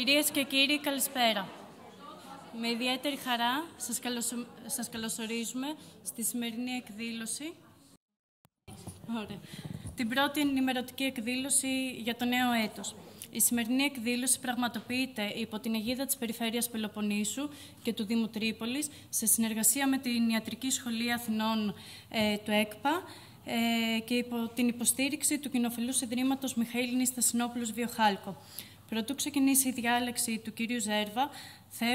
Κυρίες και κύριοι, καλησπέρα. Με ιδιαίτερη χαρά σας καλωσορίζουμε στη σημερινή εκδήλωση. Ωραία. Την πρώτη ενημερωτική εκδήλωση για το νέο έτος. Η σημερινή εκδήλωση πραγματοποιείται υπό την αιγίδα της Περιφέρειας Πελοποννήσου και του Δήμου Τρίπολης σε συνεργασία με την Ιατρική Σχολή Αθηνών του ΕΚΠΑ και υπό την υποστήριξη του Κοινοφελούς Ιδρύματος Μιχαήλ Νηστασινόπουλος Βιοχάλκο. Προτού ξεκινήσει η διάλεξη του κυρίου Ζέρβα, που θα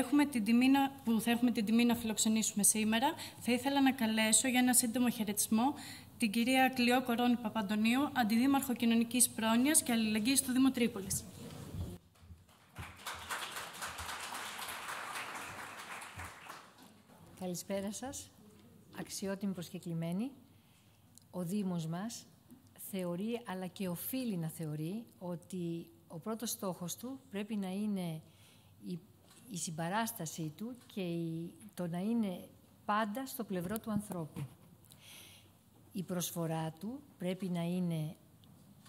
έχουμε την τιμή να φιλοξενήσουμε σήμερα, θα ήθελα να καλέσω για ένα σύντομο χαιρετισμό την κυρία Κλειό Κορώνη Παπαντονίου, Αντιδήμαρχο Κοινωνικής Πρόνοιας και Αλληλεγγύης του Δήμου Τρίπολης. Καλησπέρα σας, αξιότιμοι προσκεκλημένοι. Ο Δήμος μας θεωρεί, αλλά και οφείλει να θεωρεί, ότι ο πρώτος στόχος του πρέπει να είναι η συμπαράστασή του και το να είναι πάντα στο πλευρό του ανθρώπου. Η προσφορά του πρέπει να είναι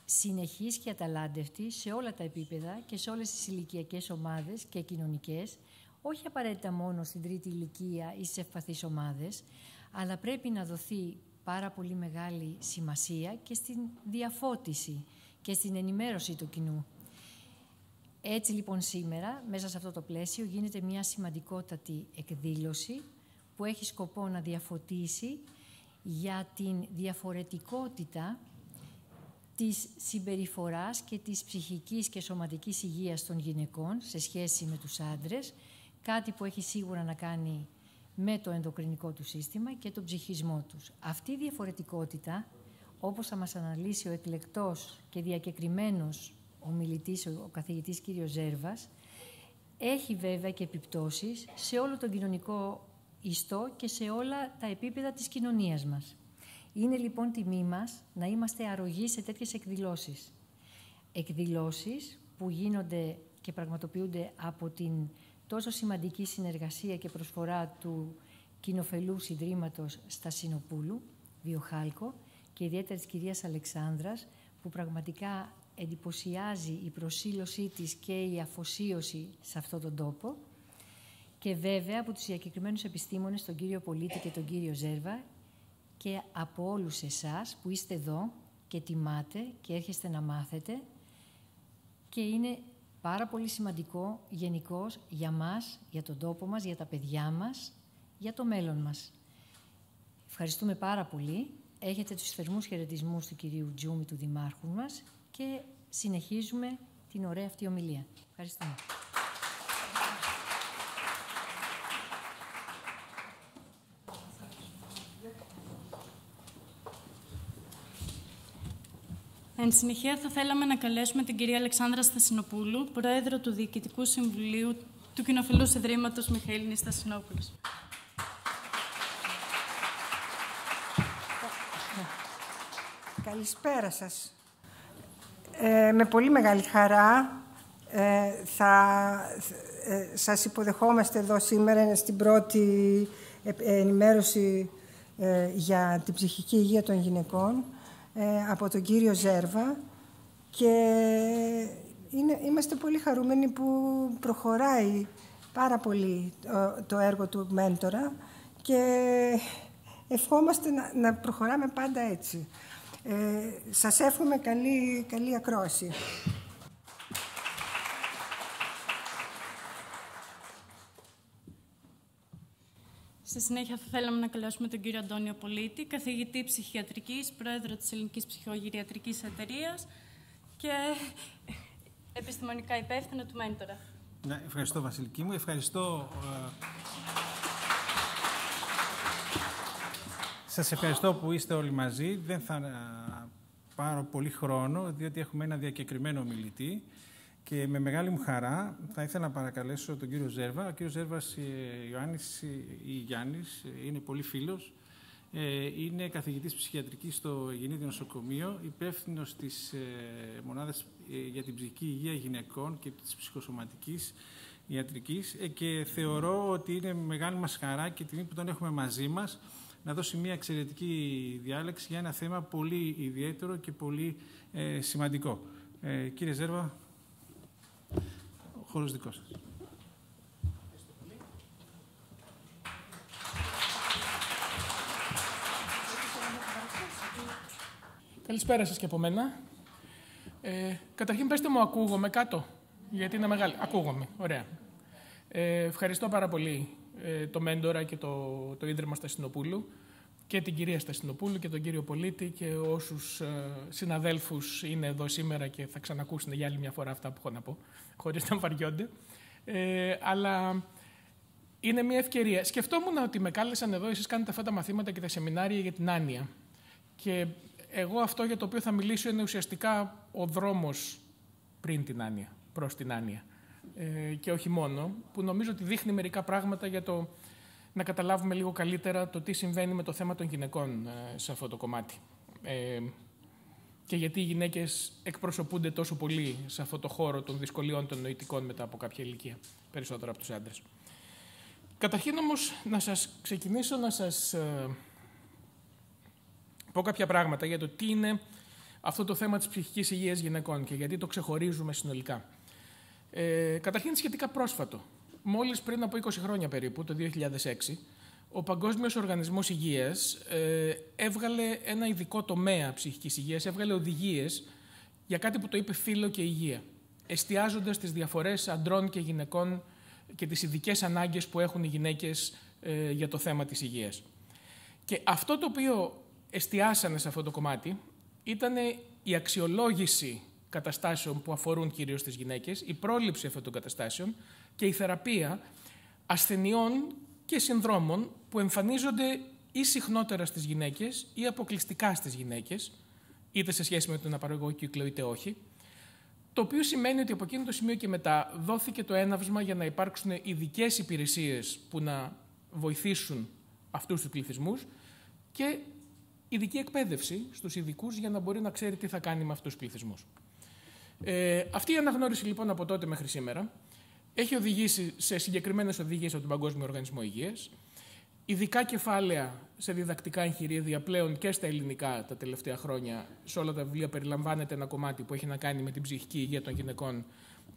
συνεχής και αταλάντευτη σε όλα τα επίπεδα και σε όλες τις ηλικιακές ομάδες και κοινωνικές, όχι απαραίτητα μόνο στην τρίτη ηλικία ή στις ευπαθείς ομάδες, αλλά πρέπει να δοθεί πάρα πολύ μεγάλη σημασία και στην διαφώτιση και στην ενημέρωση του κοινού. Έτσι λοιπόν σήμερα, μέσα σε αυτό το πλαίσιο, γίνεται μια σημαντικότατη εκδήλωση που έχει σκοπό να διαφωτίσει για την διαφορετικότητα της συμπεριφοράς και της ψυχικής και σωματικής υγείας των γυναικών σε σχέση με τους άντρες, κάτι που έχει σίγουρα να κάνει με το ενδοκρινικό του σύστημα και τον ψυχισμό τους. Αυτή η διαφορετικότητα, όπως θα μας αναλύσει ο εκλεκτός και διακεκριμένος ομιλητής, ο καθηγητής κ. Ζέρβας, έχει βέβαια και επιπτώσεις σε όλο τον κοινωνικό ιστό και σε όλα τα επίπεδα της κοινωνίας μας. Είναι λοιπόν τιμή μας να είμαστε αρρωγοί σε τέτοιες εκδηλώσεις. Εκδηλώσεις που γίνονται και πραγματοποιούνται από την τόσο σημαντική συνεργασία και προσφορά του Κοινοφελούς Ιδρύματος Στασινοπούλου, Βιοχάλκο, και ιδιαίτερα της κυρίας Αλεξάνδρας, που πραγματικά εντυπωσιάζει η προσήλωσή της και η αφοσίωση σε αυτόν τον τόπο, και βέβαια από τους διακεκριμένους επιστήμονες, τον κύριο Πολίτη και τον κύριο Ζέρβα, και από όλους εσάς που είστε εδώ και τιμάτε και έρχεστε να μάθετε, και είναι πάρα πολύ σημαντικό γενικώς για μας, για τον τόπο μας, για τα παιδιά μας, για το μέλλον μας. Ευχαριστούμε πάρα πολύ. Έχετε τους θερμούς χαιρετισμούς του κυρίου Τζούμη, του Δημάρχου μας, και συνεχίζουμε την ωραία αυτή ομιλία. Ευχαριστούμε. Εν συνεχεία, θα θέλαμε να καλέσουμε την κυρία Αλεξάνδρα Στασινοπούλου, Πρόεδρο του Διοικητικού Συμβουλίου του Κοινοφελούς Ιδρύματος Μιχαήλ Νηστασινόπουλος. Καλησπέρα σας. Με πολύ μεγάλη χαρά σας υποδεχόμαστε εδώ σήμερα στην πρώτη ενημέρωση για την ψυχική υγεία των γυναικών από τον κύριο Ζέρβα, και είμαστε πολύ χαρούμενοι που προχωράει πάρα πολύ το έργο του μέντορα και ευχόμαστε να προχωράμε πάντα έτσι. Σας εύχομαι καλή ακρόαση. Στη συνέχεια θα θέλαμε να καλέσουμε τον κύριο Αντώνιο Πολίτη, καθηγητή ψυχιατρικής, πρόεδρο της Ελληνικής Ψυχογυριατρικής Εταιρείας και επιστημονικά υπεύθυνο του μέντορα. Ναι, ευχαριστώ Βασιλική μου, ευχαριστώ. Σας ευχαριστώ που είστε όλοι μαζί. Δεν θα πάρω πολύ χρόνο, διότι έχουμε ένα διακεκριμένο ομιλητή. Και με μεγάλη μου χαρά θα ήθελα να παρακαλέσω τον κύριο Ζέρβα. Ο κύριος Ζέρβας Γιάννης είναι πολύ φίλος. Είναι καθηγητής ψυχιατρικής στο Γεννήδη Νοσοκομείο, υπεύθυνος της μονάδας για την ψυχική υγεία γυναικών και της ψυχοσωματικής ιατρικής, και θεωρώ ότι είναι μεγάλη μας χαρά και τιμή που τον έχουμε μαζί μας να δώσει μια εξαιρετική διάλεξη για ένα θέμα πολύ ιδιαίτερο και πολύ σημαντικό. Κύριε Ζέρβα, χώρος δικός σας. Καλησπέρα σας και από μένα. Καταρχήν πέστε μου, ακούγομαι κάτω, γιατί είναι μεγάλη. Ακούγομαι, ωραία. Ευχαριστώ πάρα πολύ το Μέντορα και το Ίδρυμα Στασινοπούλου και την κυρία Στασινοπούλου και τον κύριο Πολίτη και όσους συναδέλφους είναι εδώ σήμερα και θα ξανακούσουν για άλλη μια φορά αυτά που έχω να πω, χωρίς να βαριόνται. Αλλά είναι μια ευκαιρία. Σκεφτόμουν ότι με κάλεσαν εδώ, εσείς κάνετε αυτά τα μαθήματα και τα σεμινάρια για την άνοια. Και εγώ αυτό για το οποίο θα μιλήσω είναι ουσιαστικά ο δρόμος πριν την άνοια, προς την άνοια. Και όχι μόνο, που νομίζω ότι δείχνει μερικά πράγματα για το να καταλάβουμε λίγο καλύτερα το τι συμβαίνει με το θέμα των γυναικών σε αυτό το κομμάτι. Και γιατί οι γυναίκες εκπροσωπούνται τόσο πολύ σε αυτό το χώρο των δυσκολιών των νοητικών μετά από κάποια ηλικία, περισσότερο από τους άντρες. Καταρχήν όμως να σας ξεκινήσω να σας πω κάποια πράγματα για το τι είναι αυτό το θέμα της ψυχικής υγείας γυναικών και γιατί το ξεχωρίζουμε συνολικά. Καταρχήν σχετικά πρόσφατο. Μόλις πριν από 20 χρόνια περίπου, το 2006, ο Παγκόσμιος Οργανισμός Υγείας έβγαλε ένα ειδικό τομέα ψυχικής υγείας, έβγαλε οδηγίες για κάτι που το είπε φύλο και υγεία, εστιάζοντας τις διαφορές αντρών και γυναικών και τις ειδικές ανάγκες που έχουν οι γυναίκες για το θέμα της υγείας. Και αυτό το οποίο εστιάσανε σε αυτό το κομμάτι ήταν η αξιολόγηση καταστάσεων που αφορούν κυρίως τις γυναίκες, η πρόληψη αυτών των καταστάσεων και η θεραπεία ασθενειών και συνδρόμων που εμφανίζονται ή συχνότερα στις γυναίκες ή αποκλειστικά στις γυναίκες, είτε σε σχέση με τον αναπαραγωγικό κύκλο είτε όχι, το οποίο σημαίνει ότι από εκείνο το σημείο και μετά δόθηκε το έναυσμα για να υπάρξουν ειδικές υπηρεσίες που να βοηθήσουν αυτούς τους πληθυσμούς και ειδική εκπαίδευση στους ειδικούς για να μπορεί να ξέρει τι θα κάνει με αυτούς τους πληθυσμούς. Αυτή η αναγνώριση λοιπόν από τότε μέχρι σήμερα έχει οδηγήσει σε συγκεκριμένες οδηγίες από τον Παγκόσμιο Οργανισμό Υγείας, ειδικά κεφάλαια σε διδακτικά εγχειρίδια πλέον και στα ελληνικά τα τελευταία χρόνια. Σε όλα τα βιβλία περιλαμβάνεται ένα κομμάτι που έχει να κάνει με την ψυχική υγεία των γυναικών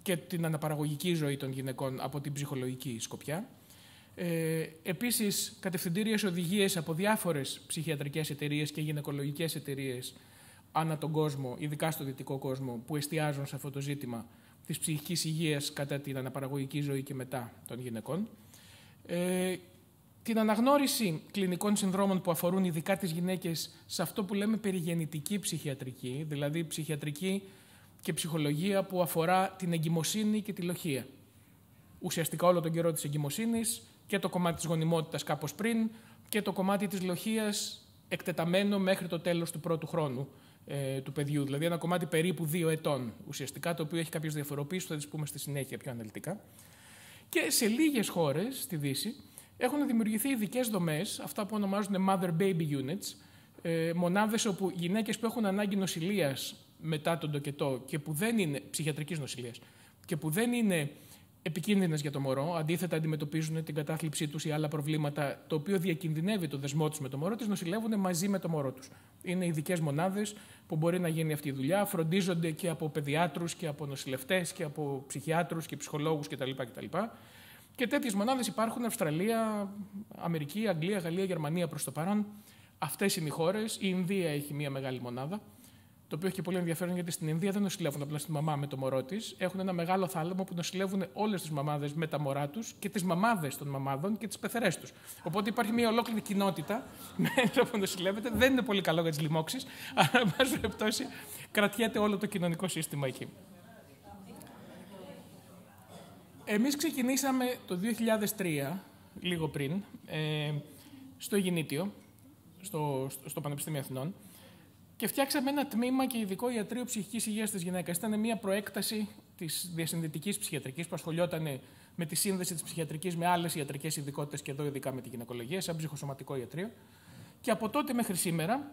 και την αναπαραγωγική ζωή των γυναικών από την ψυχολογική σκοπιά. Επίσης, κατευθυντήριες οδηγίες από διάφορες ψυχιατρικές εταιρείες και γυναικολογικές εταιρείες ανά τον κόσμο, ειδικά στο δυτικό κόσμο, που εστιάζουν σε αυτό το ζήτημα της ψυχικής υγείας κατά την αναπαραγωγική ζωή και μετά των γυναικών. Την αναγνώριση κλινικών συνδρόμων που αφορούν ειδικά τις γυναίκες σε αυτό που λέμε περιγεννητική ψυχιατρική, δηλαδή ψυχιατρική και ψυχολογία που αφορά την εγκυμοσύνη και τη λοχεία. Ουσιαστικά όλο τον καιρό της εγκυμοσύνης και το κομμάτι της γονιμότητας κάπως πριν και το κομμάτι της λοχείας εκτεταμένο μέχρι το τέλος του πρώτου χρόνου του παιδιού. Δηλαδή ένα κομμάτι περίπου 2 ετών ουσιαστικά, το οποίο έχει κάποιες διαφοροποίησεις που θα τις πούμε στη συνέχεια πιο αναλυτικά. Και σε λίγες χώρες στη Δύση έχουν δημιουργηθεί ειδικές δομές, αυτά που ονομάζουν mother-baby units, μονάδες όπου γυναίκες που έχουν ανάγκη νοσηλείας μετά τον τοκετό και που δεν είναι ψυχιατρικής νοσηλείας και που δεν είναι επικίνδυνες για το μωρό, αντίθετα αντιμετωπίζουν την κατάθλιψή τους ή άλλα προβλήματα, το οποίο διακινδυνεύει το δεσμό τους με το μωρό, τις νοσηλεύουν μαζί με το μωρό τους. Είναι ειδικές μονάδες που μπορεί να γίνει αυτή η δουλειά, φροντίζονται και από παιδιάτρους και από νοσηλευτές και από ψυχιάτρους και ψυχολόγους κτλ. Και τέτοιες μονάδες υπάρχουν Αυστραλία, Αμερική, Αγγλία, Γαλλία, Γερμανία προς το παρόν. Αυτές είναι οι χώρες. Η Ινδία έχει μία μεγάλη μονάδα. Το οποίο έχει και πολύ ενδιαφέρον γιατί στην Ινδία δεν νοσηλεύουν απλά τη μαμά με το μωρό της. Έχουν ένα μεγάλο θάλαμο που νοσηλεύουν όλες τις μαμάδες με τα μωρά τους και τις μαμάδες των μαμάδων και τις πεθερές τους. Οπότε υπάρχει μια ολόκληρη κοινότητα μέσα που νοσηλεύεται. Δεν είναι πολύ καλό για τις λοιμώξεις, αλλά εν πάση περιπτώσει κρατιέται όλο το κοινωνικό σύστημα εκεί. Εμείς ξεκινήσαμε το 2003, λίγο πριν, στο Ιγινήτιο, στο Πανεπιστήμιο Αθηνών, και φτιάξαμε ένα τμήμα και ειδικό ιατρείο ψυχικής υγείας της γυναίκας. Ήταν μια προέκταση της διασυνδετικής ψυχιατρικής που ασχολιόταν με τη σύνδεση της ψυχιατρικής με άλλες ιατρικές ειδικότητες και εδώ ειδικά με τη γυναικολογία, σαν ψυχοσωματικό ιατρείο. Και από τότε μέχρι σήμερα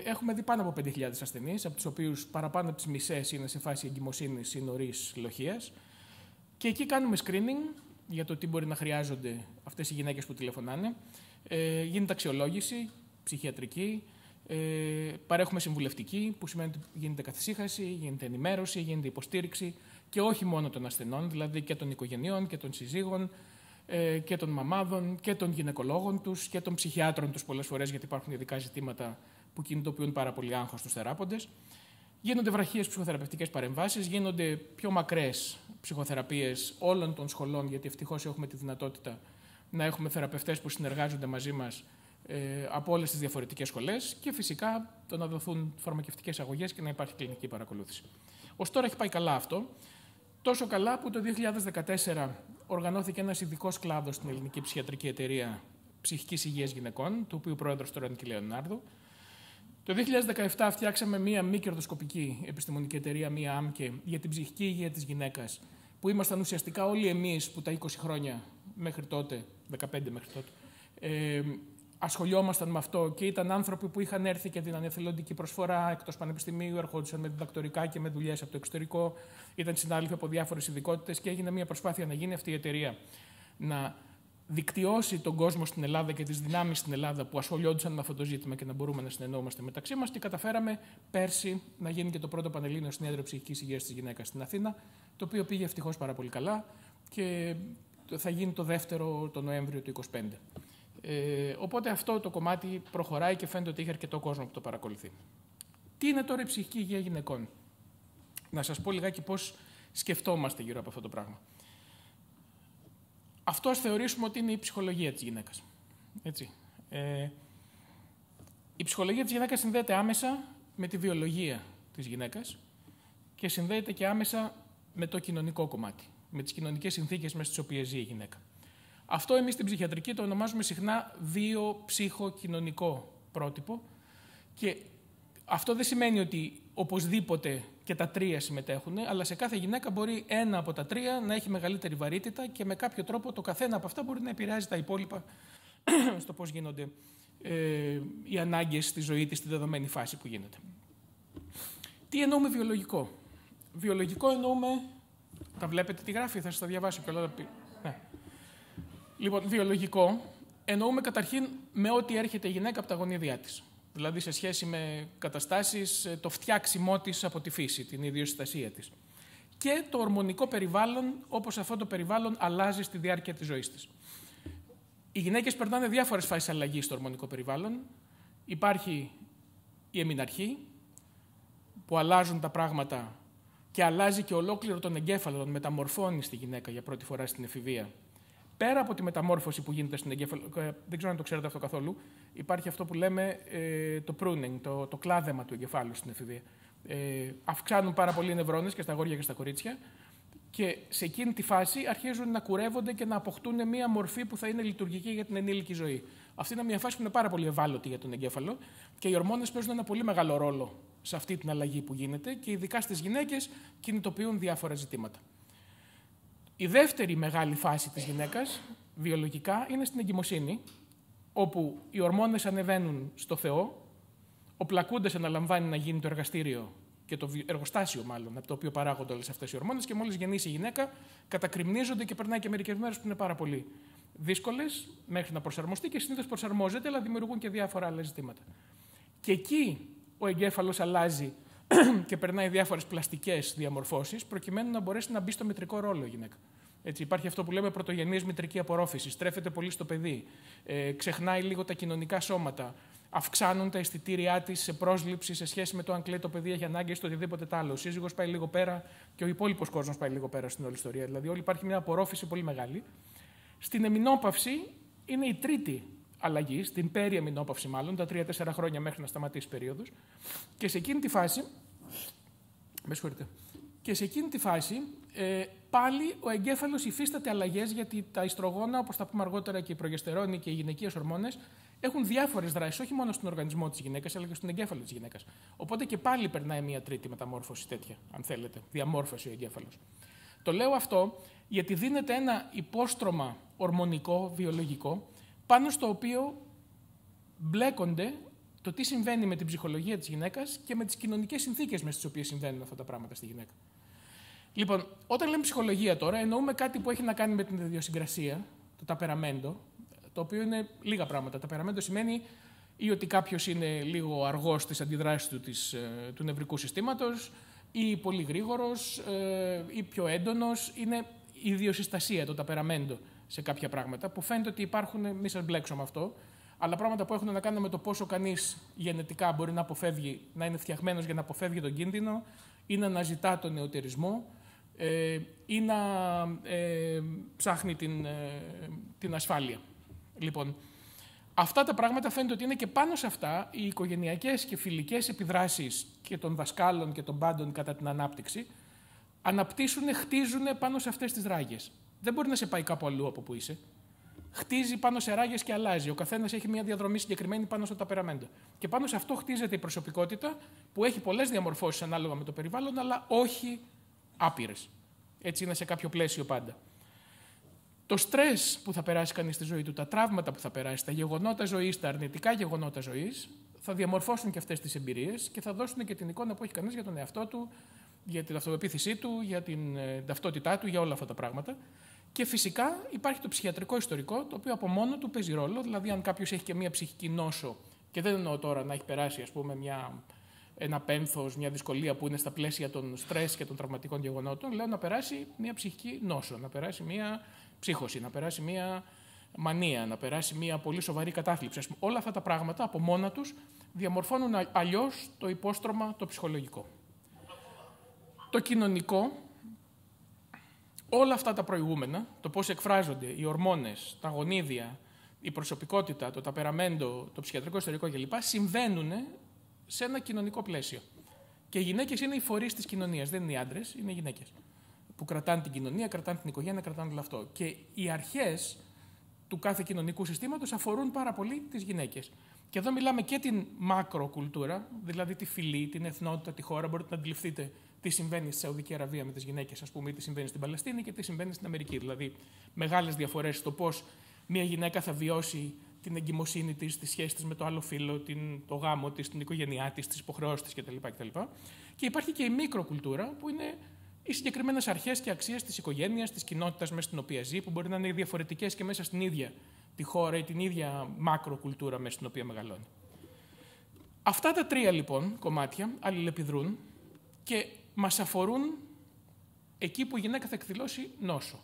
έχουμε δει πάνω από 5.000 ασθενείς, από τους οποίους παραπάνω από τις μισές είναι σε φάση εγκυμοσύνης ή νωρίς λοχείας. Και εκεί κάνουμε screening για το τι μπορεί να χρειάζονται αυτές οι γυναίκες που τηλεφωνάνε. Γίνεται αξιολόγηση ψυχιατρική. Παρέχουμε συμβουλευτική, που σημαίνει ότι γίνεται καθησύχαση, γίνεται ενημέρωση, γίνεται υποστήριξη και όχι μόνο των ασθενών, δηλαδή και των οικογενειών και των συζύγων και των μαμάδων και των γυναικολόγων τους και των ψυχιάτρων τους πολλές φορές, γιατί υπάρχουν ειδικά ζητήματα που κινητοποιούν πάρα πολύ άγχος στους θεράποντες. Γίνονται βραχίες ψυχοθεραπευτικές παρεμβάσεις, γίνονται πιο μακρές ψυχοθεραπείες όλων των σχολών, γιατί ευτυχώς έχουμε τη δυνατότητα να έχουμε θεραπευτές που συνεργάζονται μαζί μας από όλες τις διαφορετικές σχολές και φυσικά το να δοθούν φαρμακευτικές αγωγές και να υπάρχει κλινική παρακολούθηση. Ως τώρα έχει πάει καλά αυτό. Τόσο καλά που το 2014 οργανώθηκε ένας ειδικός κλάδος στην Ελληνική Ψυχιατρική Εταιρεία Ψυχικής Υγείας Γυναικών, του οποίου πρόεδρος τώρα είναι η Λεωνάρδου. Το 2017 φτιάξαμε μία μη κερδοσκοπική επιστημονική εταιρεία, μία ΆΜΚΕ, για την ψυχική υγεία της γυναίκας, που ήμασταν ουσιαστικά όλοι εμείς που τα 20 χρόνια μέχρι τότε, 15 μέχρι τότε, ασχολιόμασταν με αυτό και ήταν άνθρωποι που είχαν έρθει και δίνανε εθελοντική προσφορά εκτός πανεπιστημίου, ερχόντουσαν με διδακτορικά και με δουλειές από το εξωτερικό, ήταν συνάδελφοι από διάφορες ειδικότητες και έγινε μια προσπάθεια να γίνει αυτή η εταιρεία να δικτυώσει τον κόσμο στην Ελλάδα και τις δυνάμεις στην Ελλάδα που ασχολιόντουσαν με αυτό το ζήτημα και να μπορούμε να συνεννοούμαστε μεταξύ μας και καταφέραμε πέρσι να γίνει και το πρώτο Πανελλήνιο Συνέδριο Ψυχικής Υγείας της Γυναίκας στην Αθήνα, το οποίο πήγε ευτυχώς πάρα πολύ καλά και θα γίνει το δεύτερο το Νοέμβριο του 2025. Οπότε αυτό το κομμάτι προχωράει και φαίνεται ότι έχει αρκετό κόσμο που το παρακολουθεί. Τι είναι τώρα η ψυχική υγεία γυναικών? Να σας πω λιγάκι πώς σκεφτόμαστε γύρω από αυτό το πράγμα. Αυτό ας θεωρήσουμε ότι είναι η ψυχολογία της γυναίκας. Έτσι. Η ψυχολογία της γυναίκας συνδέεται άμεσα με τη βιολογία της γυναίκας και συνδέεται και άμεσα με το κοινωνικό κομμάτι, με τις κοινωνικές συνθήκες μέσα στις οποίες ζει η γυναίκα. Αυτό εμείς στην ψυχιατρική το ονομάζουμε συχνά βίο-ψυχο-κοινωνικό πρότυπο και αυτό δεν σημαίνει ότι οπωσδήποτε και τα τρία συμμετέχουν, αλλά σε κάθε γυναίκα μπορεί ένα από τα τρία να έχει μεγαλύτερη βαρύτητα και με κάποιο τρόπο το καθένα από αυτά μπορεί να επηρεάζει τα υπόλοιπα στο πώς γίνονται οι ανάγκες στη ζωή της στη δεδομένη φάση που γίνεται. Τι εννοούμε βιολογικό? Βιολογικό εννοούμε, τα βλέπετε τι γράφει, θα σας τα διαβάσω και όλα. Ναι. Λοιπόν, βιολογικό εννοούμε καταρχήν με ό,τι έρχεται η γυναίκα από τα γονίδια της. Δηλαδή σε σχέση με καταστάσεις, το φτιάξιμό της από τη φύση, την ιδιοσυστασία της. Και το ορμονικό περιβάλλον, όπως αυτό το περιβάλλον αλλάζει στη διάρκεια της ζωής της. Οι γυναίκες περνάνε διάφορες φάσεις αλλαγής στο ορμονικό περιβάλλον. Υπάρχει η εμειναρχή, που αλλάζουν τα πράγματα και αλλάζει και ολόκληρο τον εγκέφαλο, τον μεταμορφώνει στη γυναίκα για πρώτη φορά στην εφηβεία. Πέρα από τη μεταμόρφωση που γίνεται στην εγκέφαλο, δεν ξέρω αν το ξέρετε αυτό καθόλου, υπάρχει αυτό που λέμε το pruning, το κλάδεμα του εγκεφάλου στην εφηβεία. Αυξάνουν πάρα πολλοί νευρώνες και στα αγόρια και στα κορίτσια και σε εκείνη τη φάση αρχίζουν να κουρεύονται και να αποκτούν μια μορφή που θα είναι λειτουργική για την ενήλικη ζωή. Αυτή είναι μια φάση που είναι πάρα πολύ ευάλωτη για τον εγκέφαλο και οι ορμόνες παίζουν ένα πολύ μεγάλο ρόλο σε αυτή την αλλαγή που γίνεται και ειδικά στις γυναίκες κινητοποιούν διάφορα ζητήματα. Η δεύτερη μεγάλη φάση της γυναίκας, βιολογικά, είναι στην εγκυμοσύνη, όπου οι ορμόνες ανεβαίνουν στο Θεό, ο πλακούντας αναλαμβάνει να γίνει το εργαστήριο και το εργοστάσιο μάλλον, από το οποίο παράγονται όλες αυτές οι ορμόνες και μόλις γεννήσει η γυναίκα, κατακριμνίζονται και περνάει και μερικές μέρες που είναι πάρα πολύ δύσκολες μέχρι να προσαρμοστεί και συνήθως προσαρμόζεται, αλλά δημιουργούν και διάφορα άλλα ζητήματα. Και εκεί ο εγκέφαλος αλλάζει και περνάει διάφορες πλαστικές διαμορφώσεις, προκειμένου να μπορέσει να μπει στο μητρικό ρόλο η γυναίκα. Έτσι, υπάρχει αυτό που λέμε πρωτογενής μητρική απορρόφηση. Στρέφεται πολύ στο παιδί, ξεχνάει λίγο τα κοινωνικά σώματα, αυξάνουν τα αισθητήριά της σε πρόσληψη σε σχέση με το αν κλαίει το παιδί, έχει ανάγκες ή οτιδήποτε άλλο. Ο σύζυγος πάει λίγο πέρα και ο υπόλοιπος κόσμος πάει λίγο πέρα στην όλη ιστορία. Δηλαδή, όλη υπάρχει μια απορρόφηση πολύ μεγάλη. Στην εμεινόπαυση είναι η τρίτη αλλαγή, στην περιεμεινόπαυση μάλλον, τα 3-4 χρόνια μέχρι να σταματήσει η περίοδος. Και σε εκείνη τη φάση. Και σε εκείνη τη φάση πάλι ο εγκέφαλος υφίσταται αλλαγές, γιατί τα ιστρογόνα, όπως θα πούμε αργότερα, και η προγεστερόνη και οι γυναικείες ορμόνες έχουν διάφορες δράσεις, όχι μόνο στον οργανισμό της γυναίκας, αλλά και στον εγκέφαλο της γυναίκας. Οπότε και πάλι περνάει μια τρίτη μεταμόρφωση τέτοια, αν θέλετε, διαμόρφωση ο εγκέφαλος. Το λέω αυτό γιατί δίνεται ένα υπόστρωμα ορμονικό, βιολογικό, πάνω στο οποίο μπλέκονται το τι συμβαίνει με την ψυχολογία της γυναίκας και με τις κοινωνικές συνθήκες μέσα στις οποίες συμβαίνουν αυτά τα πράγματα στη γυναίκα. Λοιπόν, όταν λέμε ψυχολογία τώρα, εννοούμε κάτι που έχει να κάνει με την ιδιοσυγκρασία, το ταπεραμέντο, το οποίο είναι λίγα πράγματα. Ταπεραμέντο σημαίνει ή ότι κάποιος είναι λίγο αργός στις αντιδράσεις του νευρικού συστήματος, ή πολύ γρήγορος ή πιο έντονος. Είναι η ιδιοσυστασία, το ταπεραμέντο σε κάποια πράγματα που φαίνεται ότι υπάρχουν, μη σας μπλέξω με αυτό, αλλά πράγματα που έχουν να κάνουν με το πόσο κανείς γενετικά μπορεί να αποφεύγει, να είναι φτιαγμένος για να αποφεύγει τον κίνδυνο ή να αναζητά τον νεωτερισμό ή να ψάχνει την ασφάλεια. Λοιπόν, αυτά τα πράγματα φαίνεται ότι είναι και πάνω σε αυτά οι οικογενειακές και φιλικές επιδράσεις και των δασκάλων και των πάντων κατά την ανάπτυξη αναπτύσσουν, χτίζουν πάνω σε αυτές τις ράγες. Δεν μπορεί να σε πάει κάπου αλλού από που είσαι. Χτίζει πάνω σε ράγες και αλλάζει. Ο καθένας έχει μια διαδρομή συγκεκριμένη πάνω στο ταπεραμέντο. Και πάνω σε αυτό χτίζεται η προσωπικότητα που έχει πολλές διαμορφώσεις ανάλογα με το περιβάλλον, αλλά όχι άπειρες. Έτσι είναι σε κάποιο πλαίσιο πάντα. Το στρες που θα περάσει κανείς στη ζωή του, τα τραύματα που θα περάσει, τα γεγονότα ζωής, τα αρνητικά γεγονότα ζωής, θα διαμορφώσουν και αυτές τις εμπειρίες και θα δώσουν και την εικόνα που έχει κανείς για τον εαυτό του, για την αυτοπεποίθησή του, για την ταυτότητά του, για όλα αυτά τα πράγματα. Και φυσικά υπάρχει το ψυχιατρικό ιστορικό, το οποίο από μόνο του παίζει ρόλο. Δηλαδή, αν κάποιος έχει και μια ψυχική νόσο, και δεν εννοώ τώρα να έχει περάσει, ας πούμε, ένα πένθος, μια δυσκολία που είναι στα πλαίσια των στρες και των τραυματικών γεγονότων, λέω να περάσει μια ψυχική νόσο, να περάσει μια ψύχωση, να περάσει μια μανία, να περάσει μια πολύ σοβαρή κατάθλιψη. Ας πούμε, όλα αυτά τα πράγματα από μόνα τους διαμορφώνουν αλλιώς το υπόστρωμα το ψυχολογικό. Το κοινωνικό, όλα αυτά τα προηγούμενα, το πώς εκφράζονται οι ορμόνες, τα γονίδια, η προσωπικότητα, το ταπεραμέντο, το ψυχιατρικό ιστορικό κλπ. Συμβαίνουν σε ένα κοινωνικό πλαίσιο. Και οι γυναίκες είναι οι φορείς της κοινωνίας, δεν είναι οι άντρες, είναι οι γυναίκες. Που κρατάνε την κοινωνία, κρατάνε την οικογένεια, κρατάνε όλο αυτό. Και οι αρχές του κάθε κοινωνικού συστήματος αφορούν πάρα πολύ τις γυναίκες. Και εδώ μιλάμε και την μακροκουλτούρα, δηλαδή τη φυλή, την εθνότητα, τη χώρα. Μπορείτε να αντιληφθείτε τι συμβαίνει στη Σαουδική Αραβία με τις γυναίκες, ας πούμε, ή τι συμβαίνει στην Παλαιστίνη και τι συμβαίνει στην Αμερική. Δηλαδή, μεγάλες διαφορές στο πώς μια γυναίκα θα βιώσει την εγκυμοσύνη της, τη σχέση της με το άλλο φύλο, το γάμο της, την οικογένειά της, τις υποχρεώσεις της κτλ. Και υπάρχει και η μικροκουλτούρα, που είναι οι συγκεκριμένες αρχές και αξίες της οικογένειας, της κοινότητας μέσα στην οποία ζει, που μπορεί να είναι διαφορετικές και μέσα στην ίδια τη χώρα ή την ίδια μακροκουλτούρα μέσα στην οποία μεγαλώνει. Αυτά τα τρία λοιπόν κομμάτια αλληλεπιδρούν και μας αφορούν εκεί που η γυναίκα θα εκδηλώσει νόσο.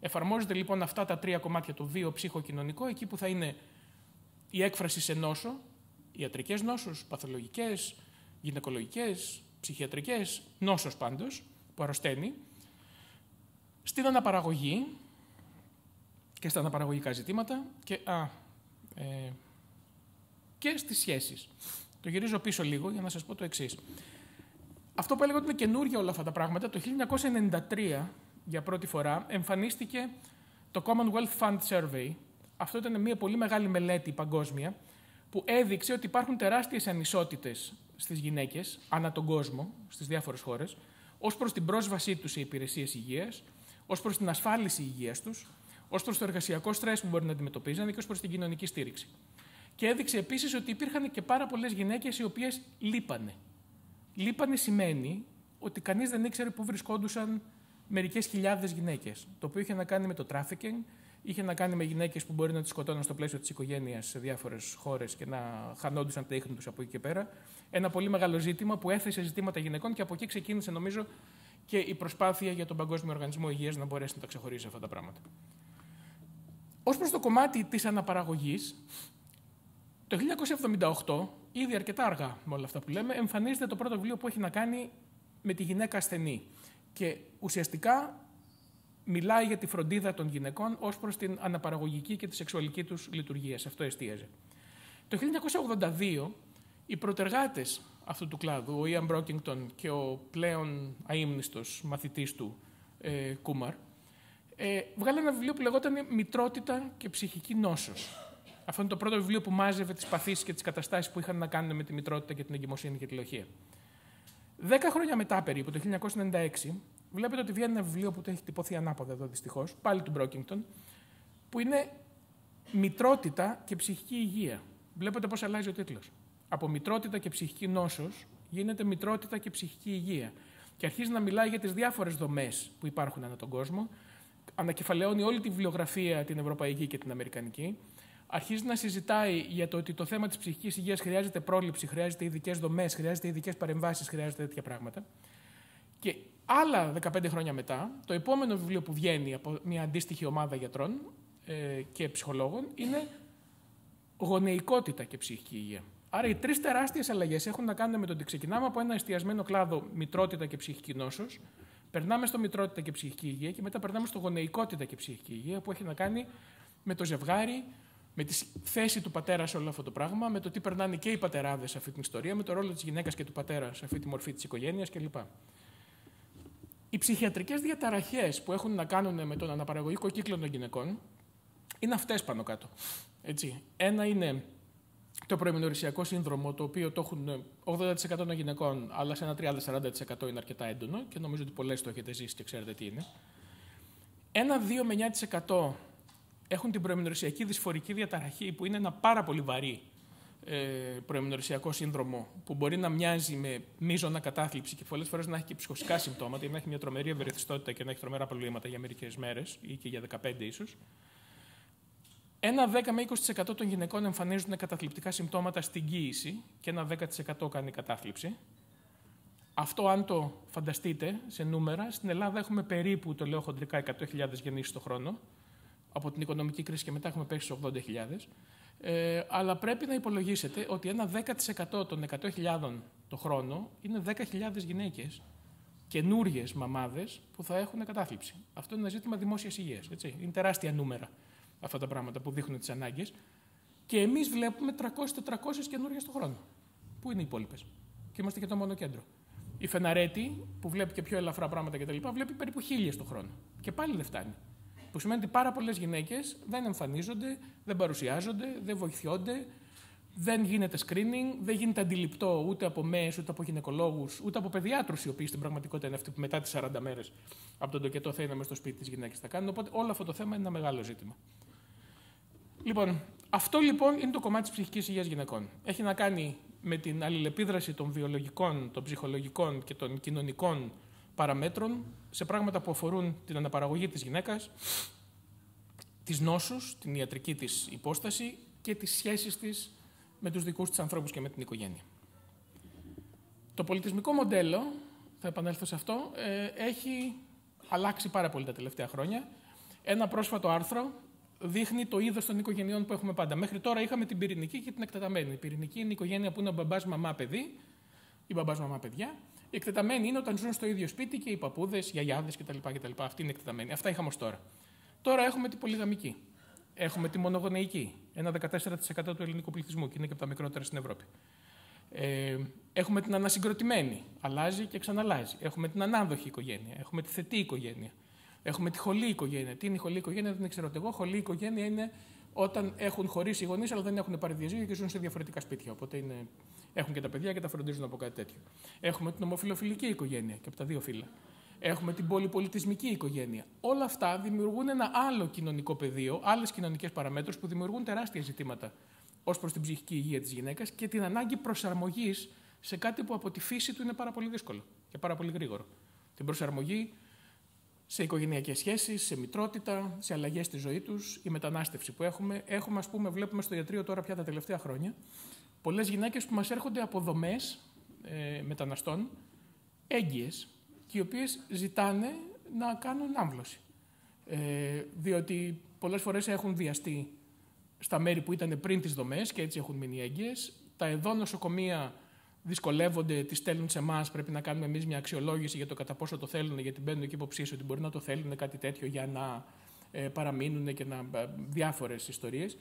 Εφαρμόζεται λοιπόν αυτά τα τρία κομμάτια, το βίο-ψυχο-κοινωνικό, εκεί που θα είναι η έκφραση σε νόσο, ιατρικές νόσους, παθολογικές, γυναικολογικές, ψυχιατρικές, νόσος πάντως, που αρρωσταίνει, στην αναπαραγωγή και στα αναπαραγωγικά ζητήματα και στις σχέσεις. Το γυρίζω πίσω λίγο για να σας πω το εξής. Αυτό που έλεγα ότι είναι καινούργια όλα αυτά τα πράγματα, το 1993 για πρώτη φορά εμφανίστηκε το Commonwealth Fund Survey. Αυτό ήταν μια πολύ μεγάλη μελέτη παγκόσμια που έδειξε ότι υπάρχουν τεράστιες ανισότητες στις γυναίκες ανά τον κόσμο, στις διάφορες χώρες, ως προς την πρόσβασή τους σε υπηρεσίες υγείας, ως προς την ασφάλιση υγείας τους, ως προς το εργασιακό στρες που μπορεί να αντιμετωπίζανε και ως προς την κοινωνική στήριξη. Και έδειξε επίσης ότι υπήρχαν και πάρα πολλές γυναίκες οι οποίες λείπανε. Λείπανε σημαίνει ότι κανείς δεν ήξερε πού βρισκόντουσαν μερικές χιλιάδες γυναίκες. Το οποίο είχε να κάνει με το trafficking, είχε να κάνει με γυναίκες που μπορεί να τις σκοτώνουν στο πλαίσιο της οικογένειας σε διάφορες χώρες και να χανόντουσαν τα ίχνη τους από εκεί και πέρα. Ένα πολύ μεγάλο ζήτημα που έθεσε ζητήματα γυναικών και από εκεί ξεκίνησε, νομίζω, και η προσπάθεια για τον Παγκόσμιο Οργανισμό Υγείας να μπορέσει να τα ξεχωρίσει αυτά τα πράγματα. Ως προς το κομμάτι της αναπαραγωγής, το 1978, ήδη αρκετά αργά με όλα αυτά που λέμε, εμφανίζεται το πρώτο βιβλίο που έχει να κάνει με τη γυναίκα ασθενή. Και ουσιαστικά μιλάει για τη φροντίδα των γυναικών ως προς την αναπαραγωγική και τη σεξουαλική τους λειτουργία. Σε αυτό εστίαζε. Το 1982, οι πρωτεργάτες αυτού του κλάδου, ο Ιαν Μπρόκινγκτον και ο πλέον αείμνηστος μαθητής του, Κούμαρ, βγάλανε ένα βιβλίο που λεγόταν «Μητρότητα και ψυχική νόσος». Αυτό είναι το πρώτο βιβλίο που μάζευε τις παθήσεις και τις καταστάσεις που είχαν να κάνουν με τη μητρότητα και την εγκυμοσύνη και τη λοχεία. 10 χρόνια μετά, περίπου, το 1996, βλέπετε ότι βγαίνει ένα βιβλίο που το έχει τυπωθεί ανάποδα εδώ δυστυχώς, πάλι του Μπρόκινγκτον, που είναι «Μητρότητα και ψυχική υγεία». Βλέπετε πώς αλλάζει ο τίτλος. Από μητρότητα και ψυχική νόσος γίνεται μητρότητα και ψυχική υγεία. Και αρχίζει να μιλάει για τις διάφορες δομές που υπάρχουν ανά τον κόσμο. Ανακεφαλαιώνει όλη τη βιβλιογραφία, την ευρωπαϊκή και την αμερικανική. Αρχίζει να συζητάει για το ότι το θέμα της ψυχικής υγείας χρειάζεται πρόληψη, χρειάζεται ειδικές δομές, χρειάζεται ειδικές παρεμβάσεις, χρειάζεται τέτοια πράγματα. Και άλλα 15 χρόνια μετά, το επόμενο βιβλίο που βγαίνει από μια αντίστοιχη ομάδα γιατρών και ψυχολόγων είναι γονεϊκότητα και ψυχική υγεία. Άρα οι τρεις τεράστιες αλλαγές έχουν να κάνουν με το ότι ξεκινάμε από ένα εστιασμένο κλάδο μητρότητα και ψυχική νόσος, περνάμε στο μητρότητα και ψυχική υγεία και μετά περνάμε στο γονεϊκότητα και ψυχική υγεία, που έχει να κάνει με το ζευγάρι, με τη θέση του πατέρα σε όλο αυτό το πράγμα, με το τι περνάνε και οι πατεράδες σε αυτή την ιστορία, με το ρόλο της γυναίκας και του πατέρα σε αυτή τη μορφή της οικογένειας κλπ. Οι ψυχιατρικές διαταραχές που έχουν να κάνουν με τον αναπαραγωγικό κύκλο των γυναικών είναι αυτές πάνω κάτω. Έτσι. Ένα είναι το προημινορρησιακό σύνδρομο, το οποίο το έχουν 80% των γυναικών, αλλά σε ένα 30-40% είναι αρκετά έντονο και νομίζω ότι πολλές το έχετε ζήσει και ξέρετε τι είναι. Ένα 2 με 9% έχουν την προημινορρησιακή δυσφορική διαταραχή, που είναι ένα πάρα πολύ βαρύ προημινορρησιακό σύνδρομο, που μπορεί να μοιάζει με μείζωνα κατάθλιψη και πολλές φορές να έχει και ψυχοσικά συμπτώματα, ή να έχει μια τρομερή ευερεθιστότητα και να έχει τρομερά προβλήματα για μερικές μέρες ή και για 15 ίσως. Ένα 10 με 20% των γυναικών εμφανίζουν καταθλιπτικά συμπτώματα στην κοίηση και ένα 10% κάνει κατάθλιψη. Αυτό, αν το φανταστείτε σε νούμερα, στην Ελλάδα έχουμε περίπου, το λέω χοντρικά, 100.000 γεννήσεις το χρόνο. Από την οικονομική κρίση και μετά έχουμε πέσει στις 80.000. Αλλά πρέπει να υπολογίσετε ότι ένα 10% των 100.000 το χρόνο είναι 10.000 γυναίκες, καινούριες μαμάδες, που θα έχουν κατάθλιψη. Αυτό είναι ένα ζήτημα δημόσιας υγείας. Έτσι. Είναι τεράστια νούμερα αυτά τα πράγματα που δείχνουν τις ανάγκες. Και εμείς βλέπουμε 300-400 καινούριες το χρόνο. Πού είναι οι υπόλοιπες? Και είμαστε και το μόνο κέντρο. Η Φεναρέτη, που βλέπει και πιο ελαφρά πράγματα κτλ., βλέπει περίπου 1.000 το χρόνο. Και πάλι δεν φτάνει. Που σημαίνει ότι πάρα πολλές γυναίκες δεν εμφανίζονται, δεν παρουσιάζονται, δεν βοηθιόνται, δεν γίνεται screening, δεν γίνεται αντιληπτό ούτε από ΜΕΕΣ, ούτε από γυναικολόγους, ούτε από παιδιάτρους, οι οποίοι στην πραγματικότητα είναι αυτοί που μετά τις 40 μέρες από τον τοκετό θα είναι μες στο σπίτι της γυναίκας θα κάνουν. Οπότε όλο αυτό το θέμα είναι ένα μεγάλο ζήτημα. Λοιπόν, αυτό λοιπόν είναι το κομμάτι της ψυχικής υγείας γυναικών. Έχει να κάνει με την αλληλεπίδραση των βιολογικών, των ψυχολογικών και των κοινωνικών παραμέτρων σε πράγματα που αφορούν την αναπαραγωγή της γυναίκας, τις νόσους, την ιατρική της υπόσταση και τις σχέσεις της με τους δικούς της ανθρώπους και με την οικογένεια. Το πολιτισμικό μοντέλο, θα επανέλθω σε αυτό, έχει αλλάξει πάρα πολύ τα τελευταία χρόνια. Ένα πρόσφατο άρθρο δείχνει το είδος των οικογενειών που έχουμε πάντα. Μέχρι τώρα είχαμε την πυρηνική και την εκτεταμένη. Η πυρηνική είναι η οικογένεια που είναι ο μπαμπάς, μαμά, παιδί, ή μπαμπάς, μαμά, παιδιά. Η εκτεταμένη είναι όταν ζουν στο ίδιο σπίτι και οι παππούδες, οι γιαγιάδες κτλ. Αυτή είναι εκτεταμένη. Αυτά είχαμε ως τώρα. Τώρα έχουμε την πολυγαμική. Έχουμε τη μονογονεϊκή. Ένα 14% του ελληνικού πληθυσμού και είναι και από τα μικρότερα στην Ευρώπη. Έχουμε την ανασυγκροτημένη. Αλλάζει και ξαναλλάζει. Έχουμε την ανάδοχη οικογένεια. Έχουμε τη θετή οικογένεια. Έχουμε τη χολή οικογένεια. Τι είναι η χολή οικογένεια, δεν ξέρω εγώ. Χολή οικογένεια είναι όταν έχουν χωρίσει οι γονείς, αλλά δεν έχουν πάρει διαζύγιο και ζουν σε διαφορετικά σπίτια. Οπότε έχουν και τα παιδιά και τα φροντίζουν από κάτι τέτοιο. Έχουμε την ομοφυλοφιλική οικογένεια και από τα δύο φύλλα. Έχουμε την πολυπολιτισμική οικογένεια. Όλα αυτά δημιουργούν ένα άλλο κοινωνικό πεδίο, άλλες κοινωνικές παραμέτρους που δημιουργούν τεράστια ζητήματα ως προς την ψυχική υγεία της γυναίκας και την ανάγκη προσαρμογής σε κάτι που από τη φύση του είναι πάρα πολύ δύσκολο και πάρα πολύ γρήγορο. Την προσαρμογή σε οικογενειακές σχέσεις, σε μητρότητα, σε αλλαγές στη ζωή τους, η μετανάστευση που έχουμε. Ας πούμε, βλέπουμε στο ιατρείο τώρα πια τα τελευταία χρόνια πολλές γυναίκες που μας έρχονται από δομές μεταναστών, έγκυες, και οι οποίες ζητάνε να κάνουν άμβλωση. Διότι πολλές φορές έχουν βιαστεί στα μέρη που ήταν πριν τις δομές και έτσι έχουν μείνει έγκυες. Τα εδώ νοσοκομεία δυσκολεύονται, τις στέλνουν σε εμάς. Πρέπει να κάνουμε εμείς μια αξιολόγηση για το κατά πόσο το θέλουν, γιατί μπαίνουν εκεί υποψίες ότι μπορεί να το θέλουν κάτι τέτοιο για να παραμείνουν και διάφορες ιστορίες.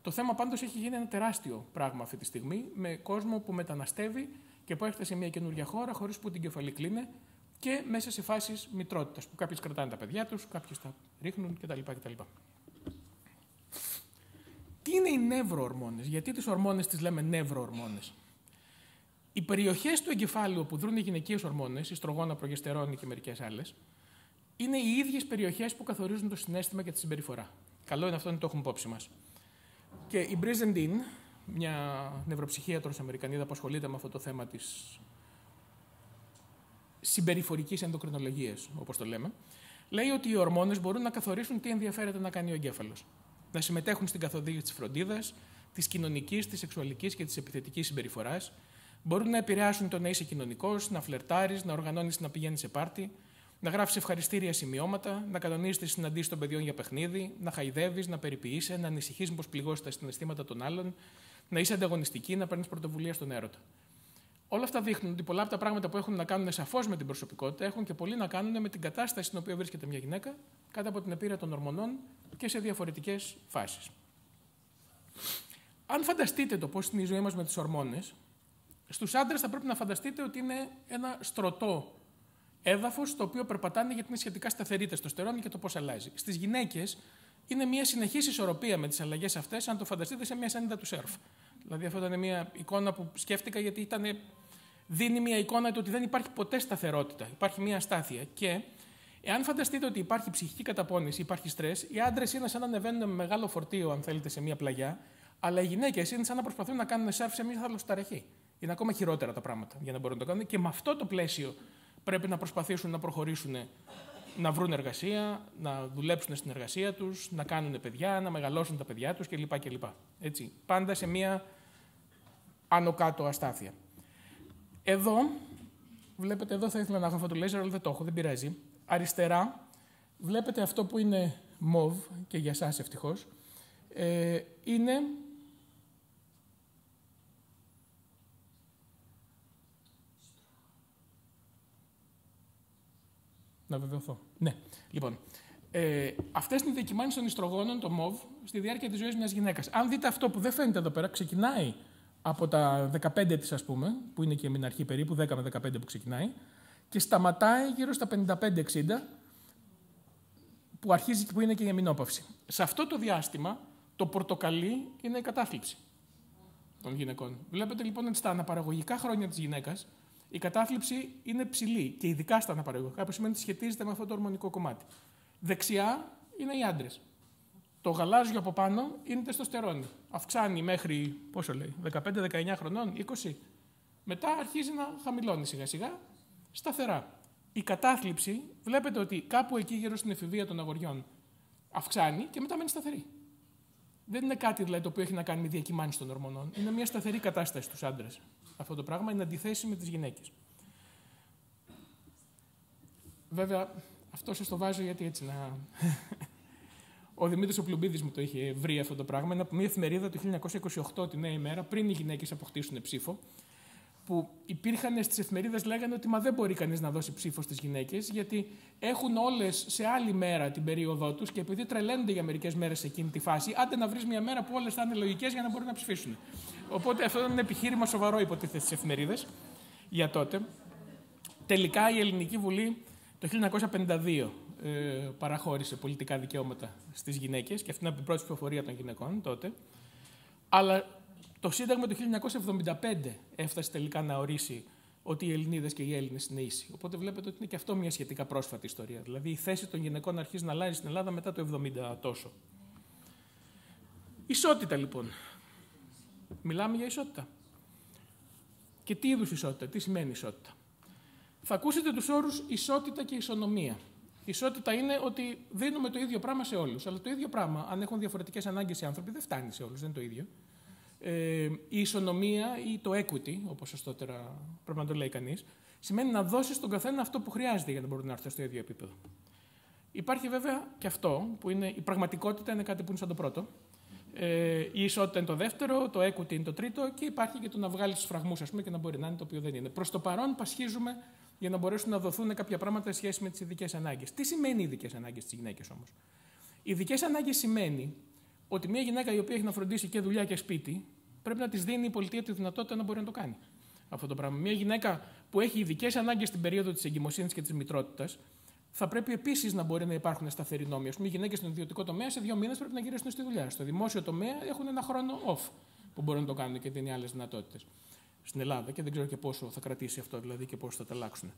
Το θέμα πάντως έχει γίνει ένα τεράστιο πράγμα αυτή τη στιγμή, με κόσμο που μεταναστεύει και που έρχεται σε μια καινούργια χώρα χωρίς που την κεφαλή κλείνει και μέσα σε φάσεις μητρότητας, που κάποιες κρατάνε τα παιδιά τους, κάποιες τα ρίχνουν κτλ. Τι είναι οι νευροορμόνες, γιατί τις ορμόνες τις λέμε νευροορμόνες? Οι περιοχές του εγκεφάλου όπου δρούν οι γυναικείες ορμόνες, ιστρογόνα, προγεστερόνη και μερικές άλλες, είναι οι ίδιες περιοχές που καθορίζουν το συναίσθημα και τη συμπεριφορά. Καλό είναι αυτό να το έχουμε υπόψη μας. Και η Μπριζεντίν, μια νευροψυχίατρος Αμερικανίδα που ασχολείται με αυτό το θέμα της συμπεριφορικής ενδοκρινολογίας, όπως το λέμε, λέει ότι οι ορμόνες μπορούν να καθορίσουν τι ενδιαφέρεται να κάνει ο εγκέφαλος. Να συμμετέχουν στην καθοδήγηση της φροντίδας, της κοινωνικής, της σεξουαλικής και της επιθετικής συμπεριφοράς, Μπορούν να επηρεάσουν το να είσαι κοινωνικός, να φλερτάρεις, να οργανώνεις να πηγαίνεις σε πάρτι, να γράφεις ευχαριστήρια σημειώματα, να κανονίζεις τις συναντήσεις των παιδιών για παιχνίδι, να χαϊδεύεις, να περιποιείσαι, να ανησυχείς μήπως πληγώσεις τα συναισθήματα των άλλων, να είσαι ανταγωνιστική, να παίρνεις πρωτοβουλία στον έρωτα. Όλα αυτά δείχνουν ότι πολλά από τα πράγματα που έχουν να κάνουν σαφώς με την προσωπικότητα έχουν και πολύ να κάνουν με την κατάσταση στην οποία βρίσκεται μια γυναίκα κάτω από την επίρρεια των ορμονών και σε διαφορετικές φάσεις. Αν φανταστείτε το πώς είναι η ζωή μας με τις ορμόνες, στους άντρες θα πρέπει να φανταστείτε ότι είναι ένα στρωτό έδαφος στο οποίο περπατάνε γιατί είναι σχετικά σταθερή τεστοστερόνη και το πώς αλλάζει. Στις γυναίκες είναι μια συνεχής ισορροπία με τις αλλαγές αυτές, αν το φανταστείτε σε μια σανίδα του σερφ. Δηλαδή, αυτό ήταν μια εικόνα που σκέφτηκα γιατί δίνει μια εικόνα του ότι δεν υπάρχει ποτέ σταθερότητα, υπάρχει μια αστάθεια. Και εάν φανταστείτε ότι υπάρχει ψυχική καταπώνηση, υπάρχει στρες, οι άντρες είναι σαν να ανεβαίνουν με μεγάλο φορτίο, αν θέλετε, σε μια πλαγιά, αλλά οι γυναίκες είναι σαν να προσπαθούν να κάνουν σερφ σε μια θαλασσοταραχή. Είναι ακόμα χειρότερα τα πράγματα για να μπορούν να το κάνουν και με αυτό το πλαίσιο πρέπει να προσπαθήσουν να προχωρήσουν, να βρουν εργασία, να δουλέψουν στην εργασία τους, να κάνουν παιδιά, να μεγαλώσουν τα παιδιά τους κλπ. Έτσι, πάντα σε μια άνω-κάτω αστάθεια. Εδώ, βλέπετε, εδώ θα ήθελα να έχω αυτό το λέιζερ, αλλά δεν το έχω, δεν πειράζει. Αριστερά, βλέπετε αυτό που είναι μοβ, και για εσάς ευτυχώς, είναι να βεβαιωθώ. Ναι, λοιπόν. Αυτές είναι οι διακυμάνσεις των ιστρογόνων, το MOV, στη διάρκεια της ζωής μιας γυναίκας. Αν δείτε αυτό που δεν φαίνεται εδώ πέρα, ξεκινάει από τα 15 της, ας πούμε, που είναι και η μηναρχή περίπου, 10 με 15 που ξεκινάει, και σταματάει γύρω στα 55-60, που αρχίζει και που είναι και η εμεινόπαυση. Σε αυτό το διάστημα, το πορτοκαλί είναι η κατάθλιψη των γυναικών. Βλέπετε λοιπόν ότι στα αναπαραγωγικά χρόνια της γυναίκας, η κατάθλιψη είναι ψηλή και ειδικά στα αναπαραγωγικά, που σημαίνει ότι σχετίζεται με αυτό το ορμονικό κομμάτι. Δεξιά είναι οι άντρες. Το γαλάζιο από πάνω είναι τεστοστερόνη. Αυξάνει μέχρι, πόσο λέει, 15-19 χρονών, 20. Μετά αρχίζει να χαμηλώνει σιγά-σιγά, σταθερά. Η κατάθλιψη, βλέπετε ότι κάπου εκεί γύρω στην εφηβεία των αγοριών αυξάνει και μετά μένει σταθερή. Δεν είναι κάτι δηλαδή το οποίο έχει να κάνει με διακυμάνσεις των ορμονών. Είναι μια σταθερή κατάσταση στους άντρες. Αυτό το πράγμα είναι αντιθέσει με τις γυναίκες. Βέβαια, αυτό σας το βάζω γιατί έτσι να... Ο Δημήτρης ο Πλουμπίδης μου το είχε βρει αυτό το πράγμα. Είναι από μια εφημερίδα του 1928, τη Νέα Ημέρα, πριν οι γυναίκες αποκτήσουν ψήφο, που υπήρχαν στις εφημερίδες, λέγανε ότι μα δεν μπορεί κανείς να δώσει ψήφο στις γυναίκες, γιατί έχουν όλες σε άλλη μέρα την περίοδό τους και επειδή τρελαίνονται για μερικές μέρες σε εκείνη τη φάση, άντε να βρεις μια μέρα που όλες θα είναι λογικές για να μπορούν να ψηφίσουν. Οπότε αυτό ήταν ένα επιχείρημα σοβαρό, υποτίθεται, στις εφημερίδες για τότε. Τελικά η Ελληνική Βουλή το 1952 παραχώρησε πολιτικά δικαιώματα στις γυναίκες και αυτή είναι από την πρώτη ψηφοφορία των γυναικών τότε. Αλλά το Σύνταγμα του 1975 έφτασε τελικά να ορίσει ότι οι Ελληνίδες και οι Έλληνες είναι ίσοι. Οπότε βλέπετε ότι είναι και αυτό μια σχετικά πρόσφατη ιστορία. Δηλαδή η θέση των γυναικών αρχίζει να αλλάζει στην Ελλάδα μετά το 70 τόσο. Ισότητα λοιπόν. Μιλάμε για ισότητα. Και τι είδους ισότητα, τι σημαίνει ισότητα. Θα ακούσετε τους όρους ισότητα και ισονομία. Ισότητα είναι ότι δίνουμε το ίδιο πράγμα σε όλους. Αλλά το ίδιο πράγμα, αν έχουν διαφορετικές ανάγκες οι άνθρωποι, δεν φτάνει σε όλους, δεν είναι το ίδιο. Η ισονομία ή το equity, όπως σωστότερα πρέπει να το λέει κανείς, σημαίνει να δώσεις στον καθένα αυτό που χρειάζεται για να μπορούν να έρθουν στο ίδιο επίπεδο. Υπάρχει βέβαια και αυτό, που είναι η πραγματικότητα, είναι κάτι που είναι σαν το πρώτο. Η ισότητα είναι το δεύτερο, το equity είναι το τρίτο και υπάρχει και το να βγάλεις τους φραγμούς, ας πούμε, και να μπορεί να είναι το οποίο δεν είναι. Προς το παρόν πασχίζουμε για να μπορέσουν να δοθούν κάποια πράγματα σε σχέση με τις ειδικές ανάγκες. Τι σημαίνει ειδικές ανάγκες στις γυναίκες όμως? Ειδικές ανάγκες σημαίνει ότι μια γυναίκα η οποία έχει να φροντίσει και δουλειά και σπίτι, πρέπει να της δίνει η πολιτεία τη δυνατότητα να μπορεί να το κάνει αυτό το πράγμα. Μια γυναίκα που έχει ειδικές ανάγκες στην περίοδο της εγκυμοσύνης και της μητρότητας, θα πρέπει επίσης να μπορεί να υπάρχουν σταθεροί νόμοι. Ας πούμε, οι γυναίκες στον ιδιωτικό τομέα σε 2 μήνες πρέπει να γυρίσουν στη δουλειά. Στο δημόσιο τομέα έχουν ένα χρόνο off που μπορούν να το κάνουν και δίνει άλλες δυνατότητες. Στην Ελλάδα και δεν ξέρω και πόσο θα κρατήσει αυτό δηλαδή και πόσο θα τα αλλάξουν.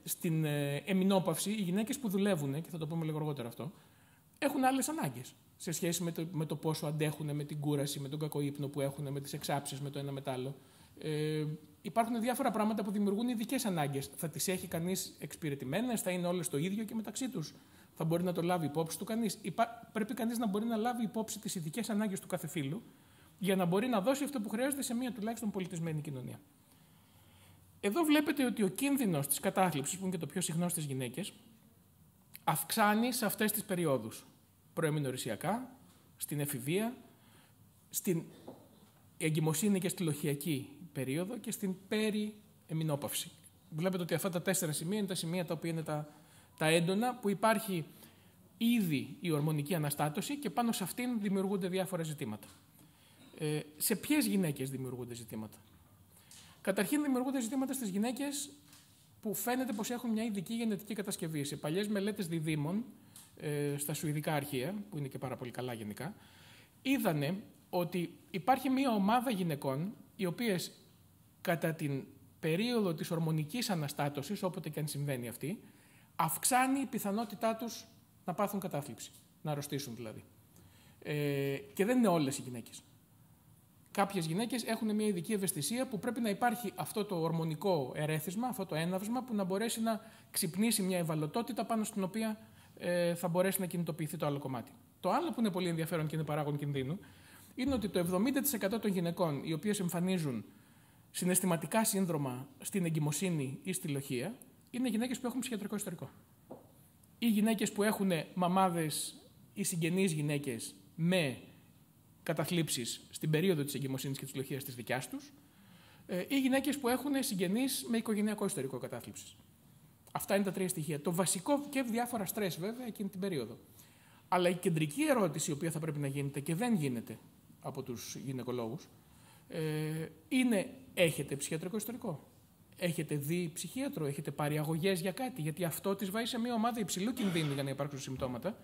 Στην εμεινόπαυση, οι γυναίκες που δουλεύουν, και θα το πούμε λίγο αργότερα αυτό, έχουν άλλες ανάγκες σε σχέση με το πόσο αντέχουν με την κούραση, με τον κακό ύπνο που έχουν, με τις εξάψεις, με το ένα με το άλλο. Υπάρχουν διάφορα πράγματα που δημιουργούν ειδικές ανάγκες. Θα τις έχει κανείς εξυπηρετημένες, θα είναι όλες το ίδιο και μεταξύ τους. Θα μπορεί να το λάβει υπόψη του κανείς. Πρέπει κανείς να μπορεί να λάβει υπόψη τις ειδικές ανάγκες του κάθε φύλου για να μπορεί να δώσει αυτό που χρειάζεται σε μια τουλάχιστον πολιτισμένη κοινωνία. Εδώ βλέπετε ότι ο κίνδυνος της κατάθλιψης, που είναι και το πιο συχνό στις γυναίκες, αυξάνει σε αυτές τις περιόδους. Προεμινορρησιακά, στην εφηβεία, στην εγκυμοσύνη και στη λοχειακή περίοδο και στην περιεμινόπαυση. Βλέπετε ότι αυτά τα 4 σημεία είναι τα σημεία τα οποία είναι τα έντονα, που υπάρχει ήδη η ορμονική αναστάτωση και πάνω σε αυτήν δημιουργούνται διάφορα ζητήματα. Σε ποιες γυναίκες δημιουργούνται ζητήματα? Καταρχήν δημιουργούνται ζητήματα στις γυναίκες που φαίνεται πως έχουν μια ειδική γενετική κατασκευή. Σε παλιές μελέτες διδήμων, στα σουηδικά αρχεία, που είναι και πάρα πολύ καλά γενικά, είδανε ότι υπάρχει μια ομάδα γυναικών οι οποίες κατά την περίοδο της ορμονικής αναστάτωσης, όποτε και αν συμβαίνει αυτή, αυξάνει η πιθανότητά τους να πάθουν κατάθλιψη, να αρρωστήσουν δηλαδή. Και δεν είναι όλες οι γυναίκες. Κάποιες γυναίκες έχουν μια ειδική ευαισθησία που πρέπει να υπάρχει αυτό το ορμονικό ερέθισμα, αυτό το έναυσμα, που να μπορέσει να ξυπνήσει μια ευαλωτότητα πάνω στην οποία θα μπορέσει να κινητοποιηθεί το άλλο κομμάτι. Το άλλο που είναι πολύ ενδιαφέρον και είναι παράγον κινδύνου είναι ότι το 70% των γυναικών οι οποίες εμφανίζουν συναισθηματικά σύνδρομα στην εγκυμοσύνη ή στη λοχεία είναι γυναίκες που έχουν ψυχιατρικό ιστορικό. Ή γυναίκες που έχουν μαμάδες ή συγγενείς γυναίκες με καταθλίψεις στην περίοδο της εγκυμοσύνης και της λοχείας της δικιάς τους, ή γυναίκες που έχουν συγγενείς με οικογενειακό ιστορικό κατάθλιψης. Αυτά είναι τα 3 στοιχεία. Το βασικό και διάφορα στρες βέβαια εκείνη την περίοδο. Αλλά η κεντρική ερώτηση η οποία θα πρέπει να γίνεται και δεν γίνεται από τους γυναικολόγους είναι: έχετε ψυχιατρικό ιστορικό? Έχετε δει ψυχίατρο? Έχετε πάρει αγωγές για κάτι? Γιατί αυτό τις βάζει σε μια ομάδα υψηλού κινδύνου για να υπάρξουν συμπτώματα,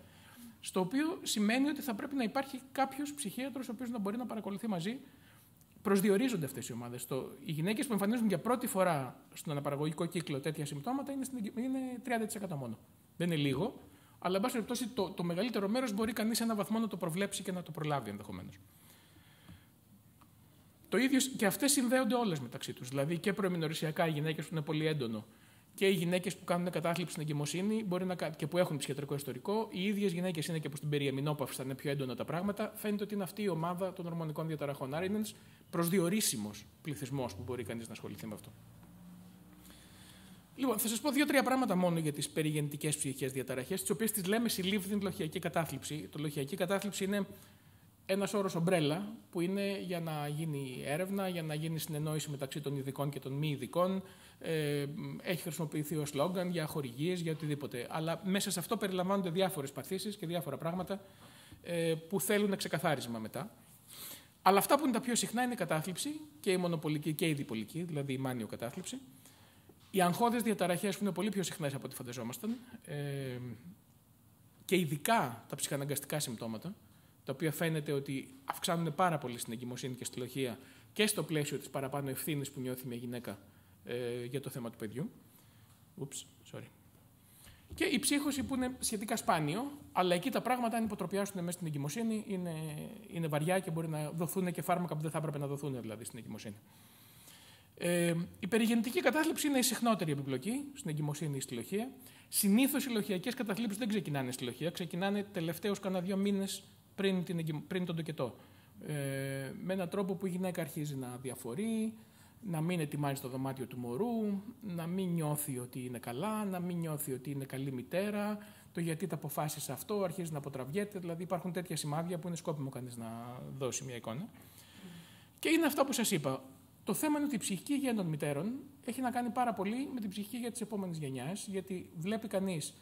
στο οποίο σημαίνει ότι θα πρέπει να υπάρχει κάποιος ψυχίατρος ο οποίος να μπορεί να παρακολουθεί μαζί. Προσδιορίζονται αυτές οι ομάδες. Οι γυναίκες που εμφανίζουν για πρώτη φορά στον αναπαραγωγικό κύκλο τέτοια συμπτώματα είναι 30% μόνο. Δεν είναι λίγο, αλλά εν πάση περιπτώσει το μεγαλύτερο μέρος μπορεί κανείς σε έναν βαθμό να το προβλέψει και να το προλάβει ενδεχομένως. Το ίδιο και αυτές συνδέονται όλες μεταξύ τους. Δηλαδή και προεμινορρησιακά οι γυναίκες που είναι πολύ έντονο και οι γυναίκες που κάνουν κατάθλιψη στην εγκυμοσύνη και που έχουν ψυχιατρικό ιστορικό, οι ίδιες γυναίκες είναι και που στην περιεμινόπαυση θα είναι πιο έντονα τα πράγματα. Φαίνεται ότι είναι αυτή η ομάδα των ορμονικών διαταραχών. Άρα είναι ένας προσδιορίσιμος πληθυσμός που μπορεί κανείς να ασχοληθεί με αυτό. Λοιπόν, θα σας πω 2-3 πράγματα μόνο για τις περιγεννητικές ψυχικές διαταραχές, τις οποίες τις λέμε συλλήβδην λοχειακή κατάθλιψη. Το λοχειακή κατάθλιψη είναι ένας όρος ομπρέλα που είναι για να γίνει έρευνα, για να γίνει συνεννόηση μεταξύ των ειδικών και των μη ειδικών. Έχει χρησιμοποιηθεί ως σλόγγαν για χορηγίες, για οτιδήποτε. Αλλά μέσα σε αυτό περιλαμβάνονται διάφορες παθήσεις και διάφορα πράγματα που θέλουν ξεκαθάρισμα μετά. Αλλά αυτά που είναι τα πιο συχνά είναι η κατάθλιψη, και η μονοπολική και η διπολική, δηλαδή η μάνιο κατάθλιψη. Οι αγχώδες διαταραχές που είναι πολύ πιο συχνές από ό,τι φανταζόμασταν. Και ειδικά τα ψυχαναγκαστικά συμπτώματα, τα οποία φαίνεται ότι αυξάνουν πάρα πολύ στην εγκυμοσύνη και στη λοχεία και στο πλαίσιο της παραπάνω ευθύνης που νιώθει μια γυναίκα για το θέμα του παιδιού. Και η ψύχωση που είναι σχετικά σπάνιο, αλλά εκεί τα πράγματα, αν υποτροπιάσουν μέσα στην εγκυμοσύνη, είναι βαριά και μπορεί να δοθούν και φάρμακα που δεν θα έπρεπε να δοθούν δηλαδή στην εγκυμοσύνη. Η περιγεννητική κατάθλιψη είναι η συχνότερη επιπλοκή στην εγκυμοσύνη ή στη λοχεία. Συνήθως οι λοχειακές καταθλίψεις δεν ξεκινάνε στη λοχεία, ξεκινάνε τελευταίως κάνα 2 μήνες πριν τον τοκετό. Με έναν τρόπο που η γυναίκα αρχίζει να διαφορεί, να μην ετοιμάζει το δωμάτιο του μωρού, να μην νιώθει ότι είναι καλά, να μην νιώθει ότι είναι καλή μητέρα, το γιατί τα αποφάσισε αυτό, αρχίζει να αποτραβιέται. Δηλαδή υπάρχουν τέτοια σημάδια που είναι σκόπιμο κανείς να δώσει μια εικόνα. Και είναι αυτά που σας είπα. Το θέμα είναι ότι η ψυχική υγεία των μητέρων έχει να κάνει πάρα πολύ με την ψυχική υγεία της επόμενης γενιάς, γιατί βλέπει κανείς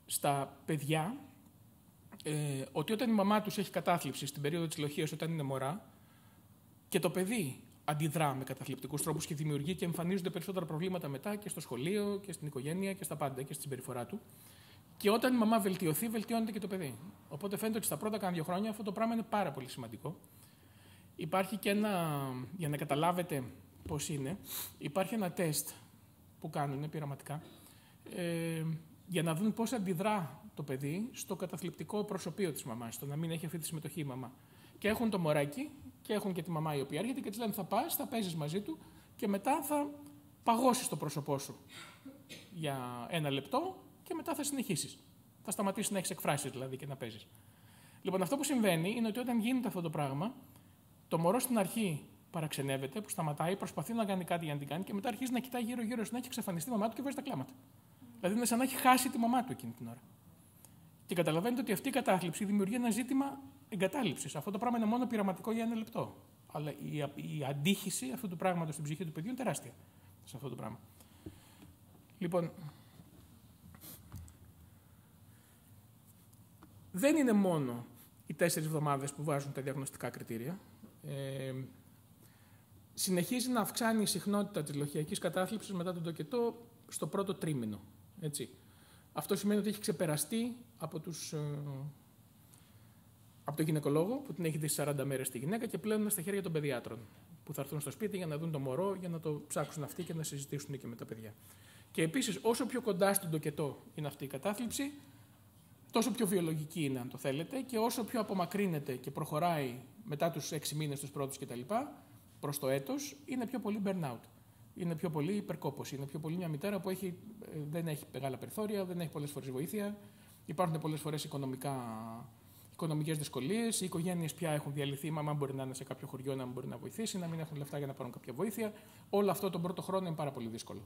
στα παιδιά ότι όταν η μαμά τους έχει κατάθλιψη στην περίοδο της λοχείας, όταν είναι μωρά, και το παιδί αντιδρά με καταθλιπτικούς τρόπους και δημιουργεί και εμφανίζονται περισσότερα προβλήματα μετά και στο σχολείο και στην οικογένεια και στα πάντα και στη συμπεριφορά του. Και όταν η μαμά βελτιωθεί, βελτιώνεται και το παιδί. Οπότε φαίνεται ότι στα πρώτα κάνα 2 χρόνια αυτό το πράγμα είναι πάρα πολύ σημαντικό. Υπάρχει και για να καταλάβετε πώς είναι, υπάρχει ένα τεστ που κάνουν πειραματικά για να δουν πώς αντιδρά το παιδί στο καταθλιπτικό προσωπείο της μαμάς, στο να μην έχει αυτή τη συμμετοχή η μαμά. Και έχουν το μωράκι και έχουν και τη μαμά η οποία έρχεται και της λένε θα πας, θα παίζεις μαζί του και μετά θα παγώσεις το πρόσωπό σου για 1 λεπτό και μετά θα συνεχίσεις. Θα σταματήσεις να έχεις εκφράσεις δηλαδή και να παίζεις. Λοιπόν, αυτό που συμβαίνει είναι ότι όταν γίνεται αυτό το πράγμα, Το μωρό στην αρχή παραξενεύεται, που σταματάει, προσπαθεί να κάνει κάτι για να την κάνει και μετά αρχίζει να κοιτάει γύρω-γύρω, να έχει εξαφανιστεί η μαμά του και βάζει τα κλάματα. Δηλαδή είναι σαν να έχει χάσει τη μαμά του εκείνη την ώρα. Και καταλαβαίνετε ότι αυτή η κατάθλιψη δημιουργεί ένα ζήτημα εγκατάλειψης. Αυτό το πράγμα είναι μόνο πειραματικό για 1 λεπτό. Αλλά η αντίχηση αυτού του πράγματος στην ψυχή του παιδιού είναι τεράστια σε αυτό το πράγμα. Λοιπόν, δεν είναι μόνο οι 4 εβδομάδες που βάζουν τα διαγνωστικά κριτήρια. Συνεχίζει να αυξάνει η συχνότητα της λοχειακής κατάθλιψης μετά τον τοκετό στο πρώτο τρίμηνο. Έτσι. Αυτό σημαίνει ότι έχει ξεπεραστεί από τον γυναικολόγο που την έχει δει 40 μέρες στη γυναίκα και πλέον είναι στα χέρια των παιδιάτρων που θα έρθουν στο σπίτι για να δουν το μωρό, για να το ψάξουν αυτοί και να συζητήσουν και με τα παιδιά. Και επίσης, όσο πιο κοντά στον τοκετό είναι αυτή η κατάθλιψη, τόσο πιο βιολογική είναι, αν το θέλετε, και όσο πιο απομακρύνεται και προχωράει μετά τους 6 μήνες, τους πρώτους κτλ., προς το έτος, είναι πιο πολύ burnout. Είναι πιο πολύ υπερκόπωση. Είναι πιο πολύ μια μητέρα που δεν έχει μεγάλα περιθώρια, δεν έχει πολλές φορές βοήθεια. Υπάρχουν πολλές φορές οικονομικές δυσκολίες. Οι οικογένειες πια έχουν διαλυθεί. Η μαμά μπορεί να είναι σε κάποιο χωριό, να μην μπορεί να βοηθήσει, να μην έχουν λεφτά για να πάρουν κάποια βοήθεια. Όλο αυτό τον πρώτο χρόνο είναι πάρα πολύ δύσκολο.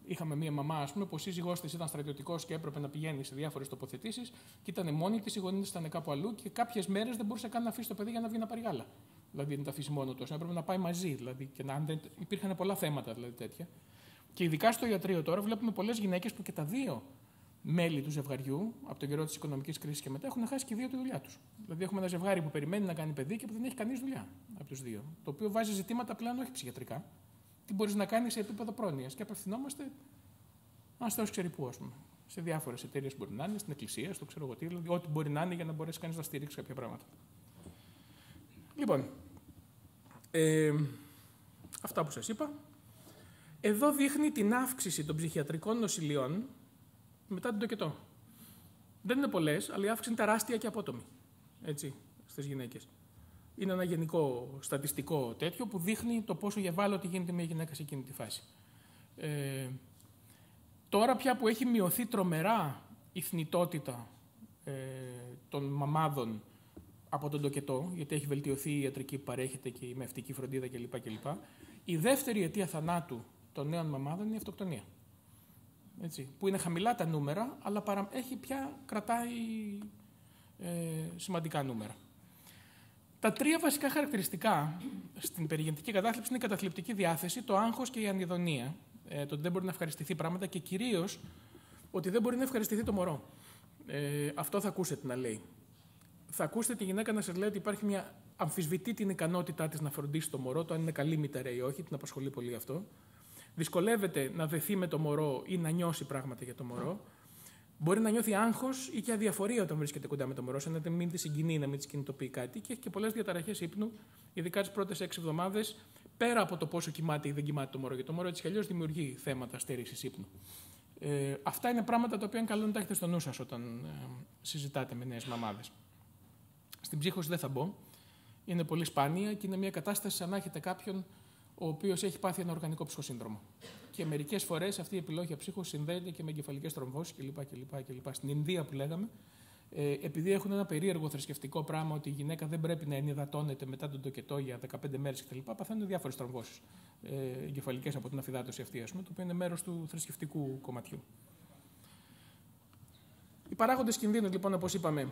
Είχαμε μία μαμά, ας πούμε, που ο σύζυγός της ήταν στρατιωτικός και έπρεπε να πηγαίνει σε διάφορες τοποθετήσεις και ήταν μόνη της, οι γονείς ήταν κάπου αλλού και κάποιες μέρες δεν μπορούσε καν να αφήσει το παιδί για να βγει να πάρει γάλα. Δηλαδή να τα αφήσει μόνο του, έπρεπε να πάει μαζί. Δηλαδή, υπήρχαν πολλά θέματα δηλαδή, τέτοια. Και ειδικά στο ιατρείο τώρα βλέπουμε πολλές γυναίκες που και τα 2 μέλη του ζευγαριού, από τον καιρό της οικονομικής κρίσης και μετά, έχουν χάσει και 2 τη δουλειά τους. Δηλαδή, έχουμε ένα ζευγάρι που περιμένει να κάνει παιδί και που δεν έχει κανείς δουλειά από τους 2. Το οποίο βάζει ζητήματα πλέον όχι ψυχιατρικά. Τι μπορείς να κάνεις σε επίπεδο πρόνοιας. Και απευθυνόμαστε, αν Θεός ξέρει πού, ας πούμε, σε διάφορες εταιρείες που μπορεί να είναι, στην εκκλησία, στο ξέρω εγώ τι, δηλαδή, ό,τι μπορεί να είναι για να μπορέσει κανείς να στηρίξει κάποια πράγματα. Λοιπόν, αυτά που σας είπα. Εδώ δείχνει την αύξηση των ψυχιατρικών νοσηλειών μετά τον τοκετό. Δεν είναι πολλές, αλλά η αύξηση είναι τεράστια και απότομη, έτσι, στις γυναίκες. Είναι ένα γενικό στατιστικό τέτοιο που δείχνει το πόσο ευάλωτη γίνεται μια γυναίκα σε εκείνη τη φάση. Τώρα πια που έχει μειωθεί τρομερά η θνητότητα των μαμάδων από τον τοκετό, γιατί έχει βελτιωθεί η ιατρική που παρέχεται και η μευτική φροντίδα κλπ. Η δεύτερη αιτία θανάτου των νέων μαμάδων είναι η αυτοκτονία. Έτσι, που είναι χαμηλά τα νούμερα, αλλά κρατάει σημαντικά νούμερα. Τα 3 βασικά χαρακτηριστικά στην περιγεννητική κατάθλιψη είναι η καταθλιπτική διάθεση, το άγχος και η ανιδονία. Το ότι δεν μπορεί να ευχαριστηθεί πράγματα και κυρίως ότι δεν μπορεί να ευχαριστηθεί το μωρό. Αυτό θα ακούσετε να λέει. Θα ακούσετε τη γυναίκα να σας λέει ότι υπάρχει μια αμφισβητεί την ικανότητά της να φροντίσει το μωρό, το αν είναι καλή μητέρα ή όχι, την απασχολεί πολύ αυτό. Δυσκολεύεται να δεθεί με το μωρό ή να νιώσει πράγματα για το μωρό. Μπορεί να νιώθει άγχος ή και αδιαφορία όταν βρίσκεται κοντά με το μωρό, σαν να μην τη συγκινεί, να μην τη κινητοποιεί κάτι. Και έχει και πολλές διαταραχές ύπνου, ειδικά τις πρώτες 6 εβδομάδες, πέρα από το πόσο κοιμάται ή δεν κοιμάται το μωρό. Γιατί το μωρό έτσι κι αλλιώς δημιουργεί θέματα στέρησης ύπνου. Αυτά είναι πράγματα τα οποία είναι καλό να τα έχετε στο νου σας όταν συζητάτε με νέες μαμάδες. Στην ψύχωση δεν θα μπω. Είναι πολύ σπάνια και είναι μια κατάσταση σαν να έχετε κάποιον ο οποίος έχει πάθει ένα οργανικό ψυχοσύνδρομο. Και μερικές φορές αυτή η επιλόγια ψύχωση συνδέεται και με εγκεφαλικές τρομβώσεις κλπ. Στην Ινδία που λέγαμε, επειδή έχουν ένα περίεργο θρησκευτικό πράγμα ότι η γυναίκα δεν πρέπει να ενυδατώνεται μετά τον τοκετό για 15 μέρες κτλ., παθαίνουν διάφορες τρομβώσεις εγκεφαλικές από την αφυδάτωση αυτή, ας πούμε, το οποίο είναι μέρος του θρησκευτικού κομματιού. Οι παράγοντες κινδύνου, λοιπόν, όπως είπαμε,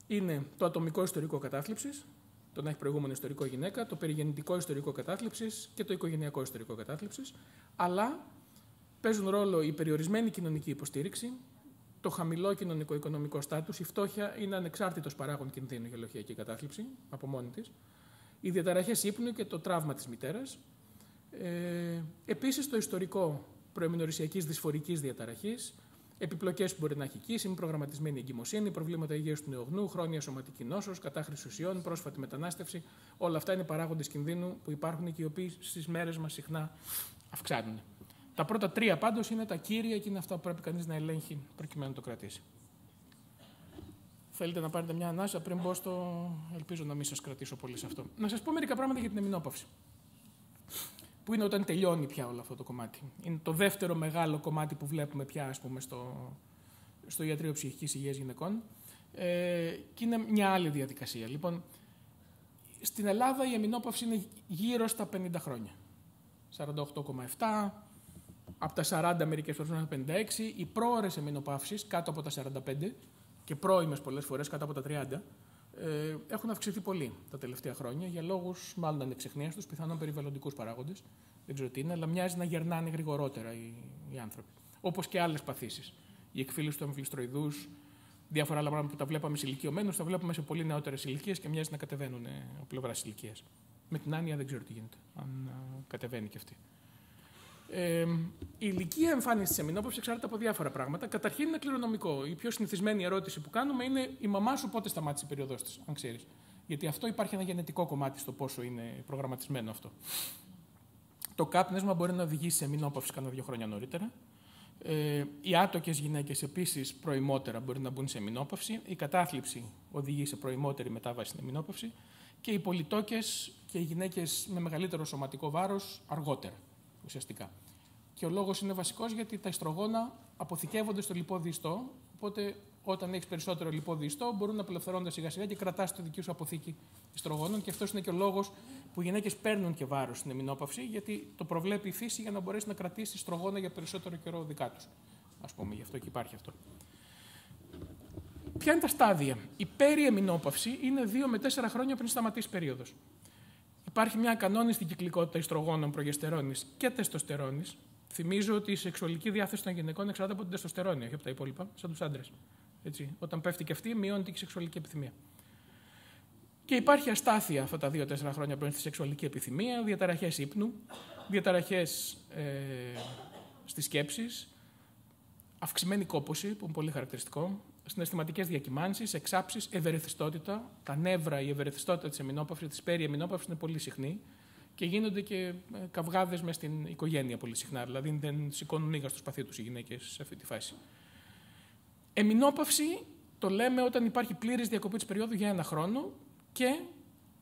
είναι το ατομικό ιστορικό κατάθλιψης, το να έχει προηγούμενο ιστορικό γυναίκα, το περιγεννητικό ιστορικό κατάθλιψης και το οικογενειακό ιστορικό κατάθλιψης, αλλά παίζουν ρόλο η περιορισμένη κοινωνική υποστήριξη, το χαμηλό κοινωνικό-οικονομικό στάτους, η φτώχεια είναι ανεξάρτητος παράγων κινδύνου για λοχειακή κατάθλιψη από μόνη της, οι διαταραχές ύπνου και το τραύμα της μητέρας, επίσης το ιστορικό προεμινορρησιακής δυσφορικής διαταραχής, επιπλοκές που μπορεί να έχει εκεί, προγραμματισμένη εγκυμοσύνη, προβλήματα υγείας του νεογνού, χρόνια σωματική νόσος, κατάχρηση ουσιών, πρόσφατη μετανάστευση. Όλα αυτά είναι παράγοντες κινδύνου που υπάρχουν και οι οποίοι στις μέρες μας συχνά αυξάνουν. Τα πρώτα 3 πάντως είναι τα κύρια και είναι αυτά που πρέπει κανείς να ελέγχει προκειμένου να το κρατήσει. Θέλετε να πάρετε μια ανάσα πριν μπω στο. Ελπίζω να μην σας κρατήσω πολύ σε αυτό. Να σας πω μερικά πράγματα για την εμεινόπαυση. Που είναι όταν τελειώνει πια όλο αυτό το κομμάτι. Είναι το δεύτερο μεγάλο κομμάτι που βλέπουμε πια, ας πούμε, στο Ιατρείο Ψυχικής Υγείας Γυναικών. Και είναι μια άλλη διαδικασία. Λοιπόν, Στην Ελλάδα η εμεινόπαυση είναι γύρω στα 50 χρόνια. 48,7, από τα 40 μερικές φορές στα 56. Οι πρόωρες εμεινοπαύσεις κάτω από τα 45 και πρώιμες πολλές φορές κάτω από τα 30 έχουν αυξηθεί πολύ τα τελευταία χρόνια για λόγους μάλλον ανεξιχνίας τους, πιθανόν περιβαλλοντικούς παράγοντες. Δεν ξέρω τι είναι, αλλά μοιάζει να γερνάνε γρηγορότερα οι άνθρωποι. Όπως και άλλες παθήσεις. Η εκφύλιση του αμφιλιστροειδούς, διάφορα άλλα πράγματα που τα βλέπαμε σε ηλικιωμένους, τα βλέπουμε σε πολύ νεότερες ηλικίες και μοιάζει να κατεβαίνουν από πλευράς ηλικίας. Με την άνοια δεν ξέρω τι γίνεται, αν κατεβαίνει και αυτή. Η ηλικία εμφάνισης της εμεινόπαυσης εξαρτάται από διάφορα πράγματα. Καταρχήν είναι κληρονομικό. Η πιο συνηθισμένη ερώτηση που κάνουμε είναι η μαμά σου πότε σταμάτησε η περίοδος της, αν ξέρεις. Γιατί αυτό υπάρχει ένα γενετικό κομμάτι στο πόσο είναι προγραμματισμένο αυτό. Το κάπνισμα μπορεί να οδηγήσει σε εμεινόπαυση κάνα 2 χρόνια νωρίτερα. Οι άτοκες γυναίκες επίσης προημότερα μπορεί να μπουν σε εμεινόπαυση. Η κατάθλιψη οδηγεί σε προημότερη μετάβαση στην εμεινόπαυση. Και οι πολυτόκες και οι γυναίκες με μεγαλύτερο σωματικό βάρος αργότερα, ουσιαστικά. Και ο λόγος είναι βασικός γιατί τα ιστρογόνα αποθηκεύονται στο λιπόδι ιστό. Οπότε, όταν έχεις περισσότερο λιπόδι ιστό, μπορούν να απελευθερώνονται σιγά-σιγά και κρατάς τη δική σου αποθήκη ιστρογόνων. Και αυτός είναι και ο λόγος που οι γυναίκες παίρνουν και βάρος στην εμεινόπαυση, γιατί το προβλέπει η φύση για να μπορέσει να κρατήσει ιστρογόνα για περισσότερο καιρό δικά τους. Ας πούμε, γι' αυτό και υπάρχει αυτό. Ποια είναι τα στάδια? Η περιεμεινόπαυση είναι 2 με 4 χρόνια πριν σταματήσει η περίοδος. Υπάρχει μια ακανόνιστη κυκλικότητα ιστρογόνων, προγεστερόνης και τεστοστερόνης. Θυμίζω ότι η σεξουαλική διάθεση των γυναικών εξαρτάται από την τεστοστερόνη, όχι από τα υπόλοιπα, σαν τους άντρες. Έτσι. Όταν πέφτει και αυτή, μειώνεται και η σεξουαλική επιθυμία. Και υπάρχει αστάθεια αυτά τα 2-4 χρόνια πριν στη σεξουαλική επιθυμία, διαταραχές ύπνου, διαταραχές στις σκέψεις, αυξημένη κόπωση, που είναι πολύ χαρακτηριστικό, συναισθηματικές διακυμάνσεις, εξάψεις, ευερεθιστότητα. Τα νεύρα, η ευερεθιστότητα της εμεινόπαυσης, της περιεμεινόπαυσης είναι πολύ συχνή και γίνονται και καυγάδες μες στην οικογένεια πολύ συχνά. Δηλαδή δεν σηκώνουν ίγα στο σπαθί τους οι γυναίκες σε αυτή τη φάση. Εμεινόπαυση το λέμε όταν υπάρχει πλήρης διακοπή της περίοδου για 1 χρόνο και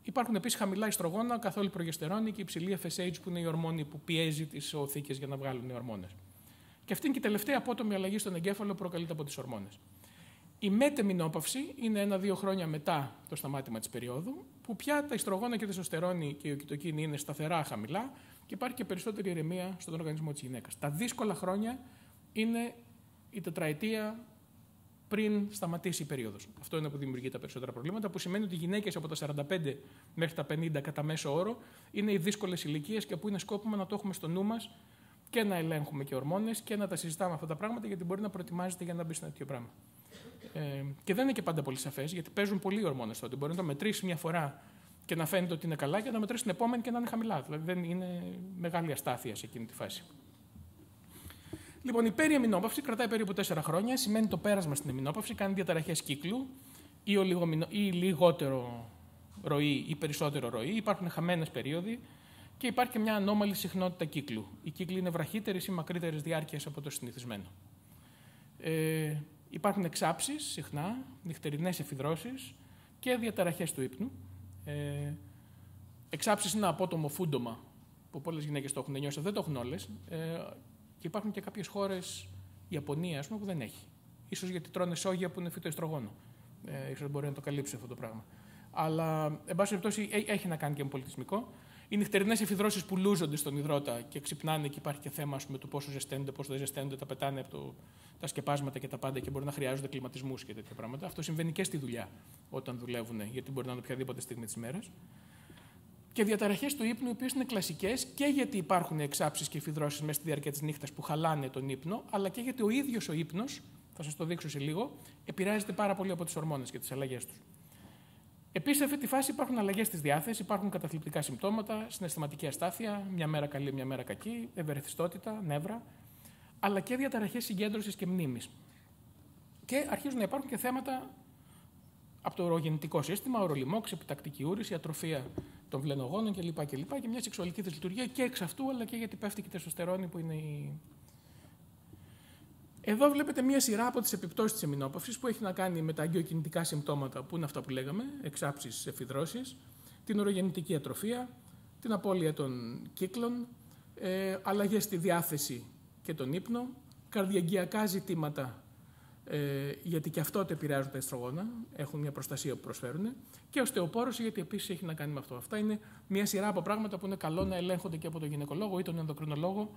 υπάρχουν επίσης χαμηλά ιστρογόνα, καθόλου προγεστερόνη και υψηλή FSH που είναι η ορμόνη που πιέζει τις οθήκες για να βγάλουν οι ορμόνες. Και αυτή είναι και η τελευταία απότομη αλλαγή στον εγκέφαλο που προκαλείται από τις ορμόνες. Η μετεμεινόπαυση είναι 1-2 χρόνια μετά το σταμάτημα της περίοδου, που πια τα ιστρογόνα και η τεστοστερόνη και η οκιτοκίνη είναι σταθερά χαμηλά και υπάρχει και περισσότερη ηρεμία στον οργανισμό της γυναίκας. Τα δύσκολα χρόνια είναι η τετραετία πριν σταματήσει η περίοδος. Αυτό είναι που δημιουργεί τα περισσότερα προβλήματα, που σημαίνει ότι οι γυναίκες από τα 45 μέχρι τα 50 κατά μέσο όρο είναι οι δύσκολες ηλικίες και που είναι σκόπιμο να το έχουμε στο νου μας και να ελέγχουμε και ορμόνες και να τα συζητάμε αυτά τα πράγματα, γιατί μπορεί να προετοιμάζεται για να μπει σε ένα τέτοιο πράγμα. Και δεν είναι και πάντα πολύ σαφές, γιατί παίζουν πολλοί οι ορμόνες τότε. Μπορεί να το μετρήσει μια φορά και να φαίνεται ότι είναι καλά, και να μετρήσει την επόμενη και να είναι χαμηλά. Δηλαδή δεν είναι μεγάλη αστάθεια σε εκείνη τη φάση. Λοιπόν, η περιεμεινόπαυση κρατάει περίπου 4 χρόνια. Σημαίνει το πέρασμα στην εμεινόπαυση, κάνει διαταραχές κύκλου ή λιγότερο ροή ή περισσότερο ροή. Υπάρχουν χαμένες περίοδοι και υπάρχει και μια ανώμαλη συχνότητα κύκλου. Οι κύκλοι είναι βραχύτερες ή μακρύτερες διάρκειες από το συνηθισμένο. Υπάρχουν εξάψεις συχνά, νυχτερινές εφιδρώσεις και διαταραχές του ύπνου. Εξάψεις είναι ένα απότομο φούντομα που πολλές γυναίκες το έχουν νιώσει, δεν το έχουν όλες. Και υπάρχουν και κάποιες χώρες, η Ιαπωνία ας πούμε, που δεν έχει. Ίσως γιατί τρώνε σόγια που είναι φυτοεστρογόνο. Ίσως μπορεί να το καλύψει αυτό το πράγμα. Αλλά, εν πάση περιπτώσει, έχει να κάνει και με πολιτισμικό. Οι νυχτερινές εφιδρώσεις που λούζονται στον υδρότα και ξυπνάνε και υπάρχει και θέμα με το πόσο ζεσταίνονται, πόσο δεν ζεσταίνονται, τα πετάνε από τα σκεπάσματα και τα πάντα και μπορεί να χρειάζονται κλιματισμούς και τέτοια πράγματα. Αυτό συμβαίνει και στη δουλειά όταν δουλεύουν, γιατί μπορεί να είναι οποιαδήποτε στιγμή της ημέρας. Και διαταραχές του ύπνου, οι οποίες είναι κλασικές και γιατί υπάρχουν εξάψεις και εφιδρώσεις μέσα στη διάρκεια της νύχτας που χαλάνε τον ύπνο, αλλά και γιατί ο ίδιος ο ύπνος, θα σας το δείξω σε λίγο, επηρεάζεται πάρα πολύ από τις ορμόνες και τις αλλαγές τους. Επίσης, σε αυτή τη φάση υπάρχουν αλλαγές της διάθεσης, υπάρχουν καταθλιπτικά συμπτώματα, συναισθηματική αστάθεια, μια μέρα καλή, μια μέρα κακή, ευερεθιστότητα, νεύρα, αλλά και διαταραχές συγκέντρωσης και μνήμης. Και αρχίζουν να υπάρχουν και θέματα από το ορογεννητικό σύστημα, ορολιμόξ, επιτακτική ούρηση, ατροφία των βλενογόνων κλπ. Και μια σεξουαλική δυσλειτουργία και εξ αυτού, αλλά και γιατί πέφτει και η τεστοστερόνη που είναι η. Εδώ βλέπετε μία σειρά από τις επιπτώσεις της εμεινόπαυσης που έχει να κάνει με τα αγκαιοκινητικά συμπτώματα, που είναι αυτά που λέγαμε, εξάψεις, εφιδρώσεις, την ορογεννητική ατροφία, την απώλεια των κύκλων, αλλαγές στη διάθεση και τον ύπνο, καρδιαγγειακά ζητήματα γιατί και αυτό το επηρεάζουν τα ιστρογόνα, έχουν μια προστασία που προσφέρουν, και οστεοπόρωση, γιατί επίσης έχει να κάνει με αυτό. Αυτά είναι μια σειρά από πράγματα που είναι καλό να ελέγχονται και από τον γυναικολόγο ή τον ενδοκρινολόγο,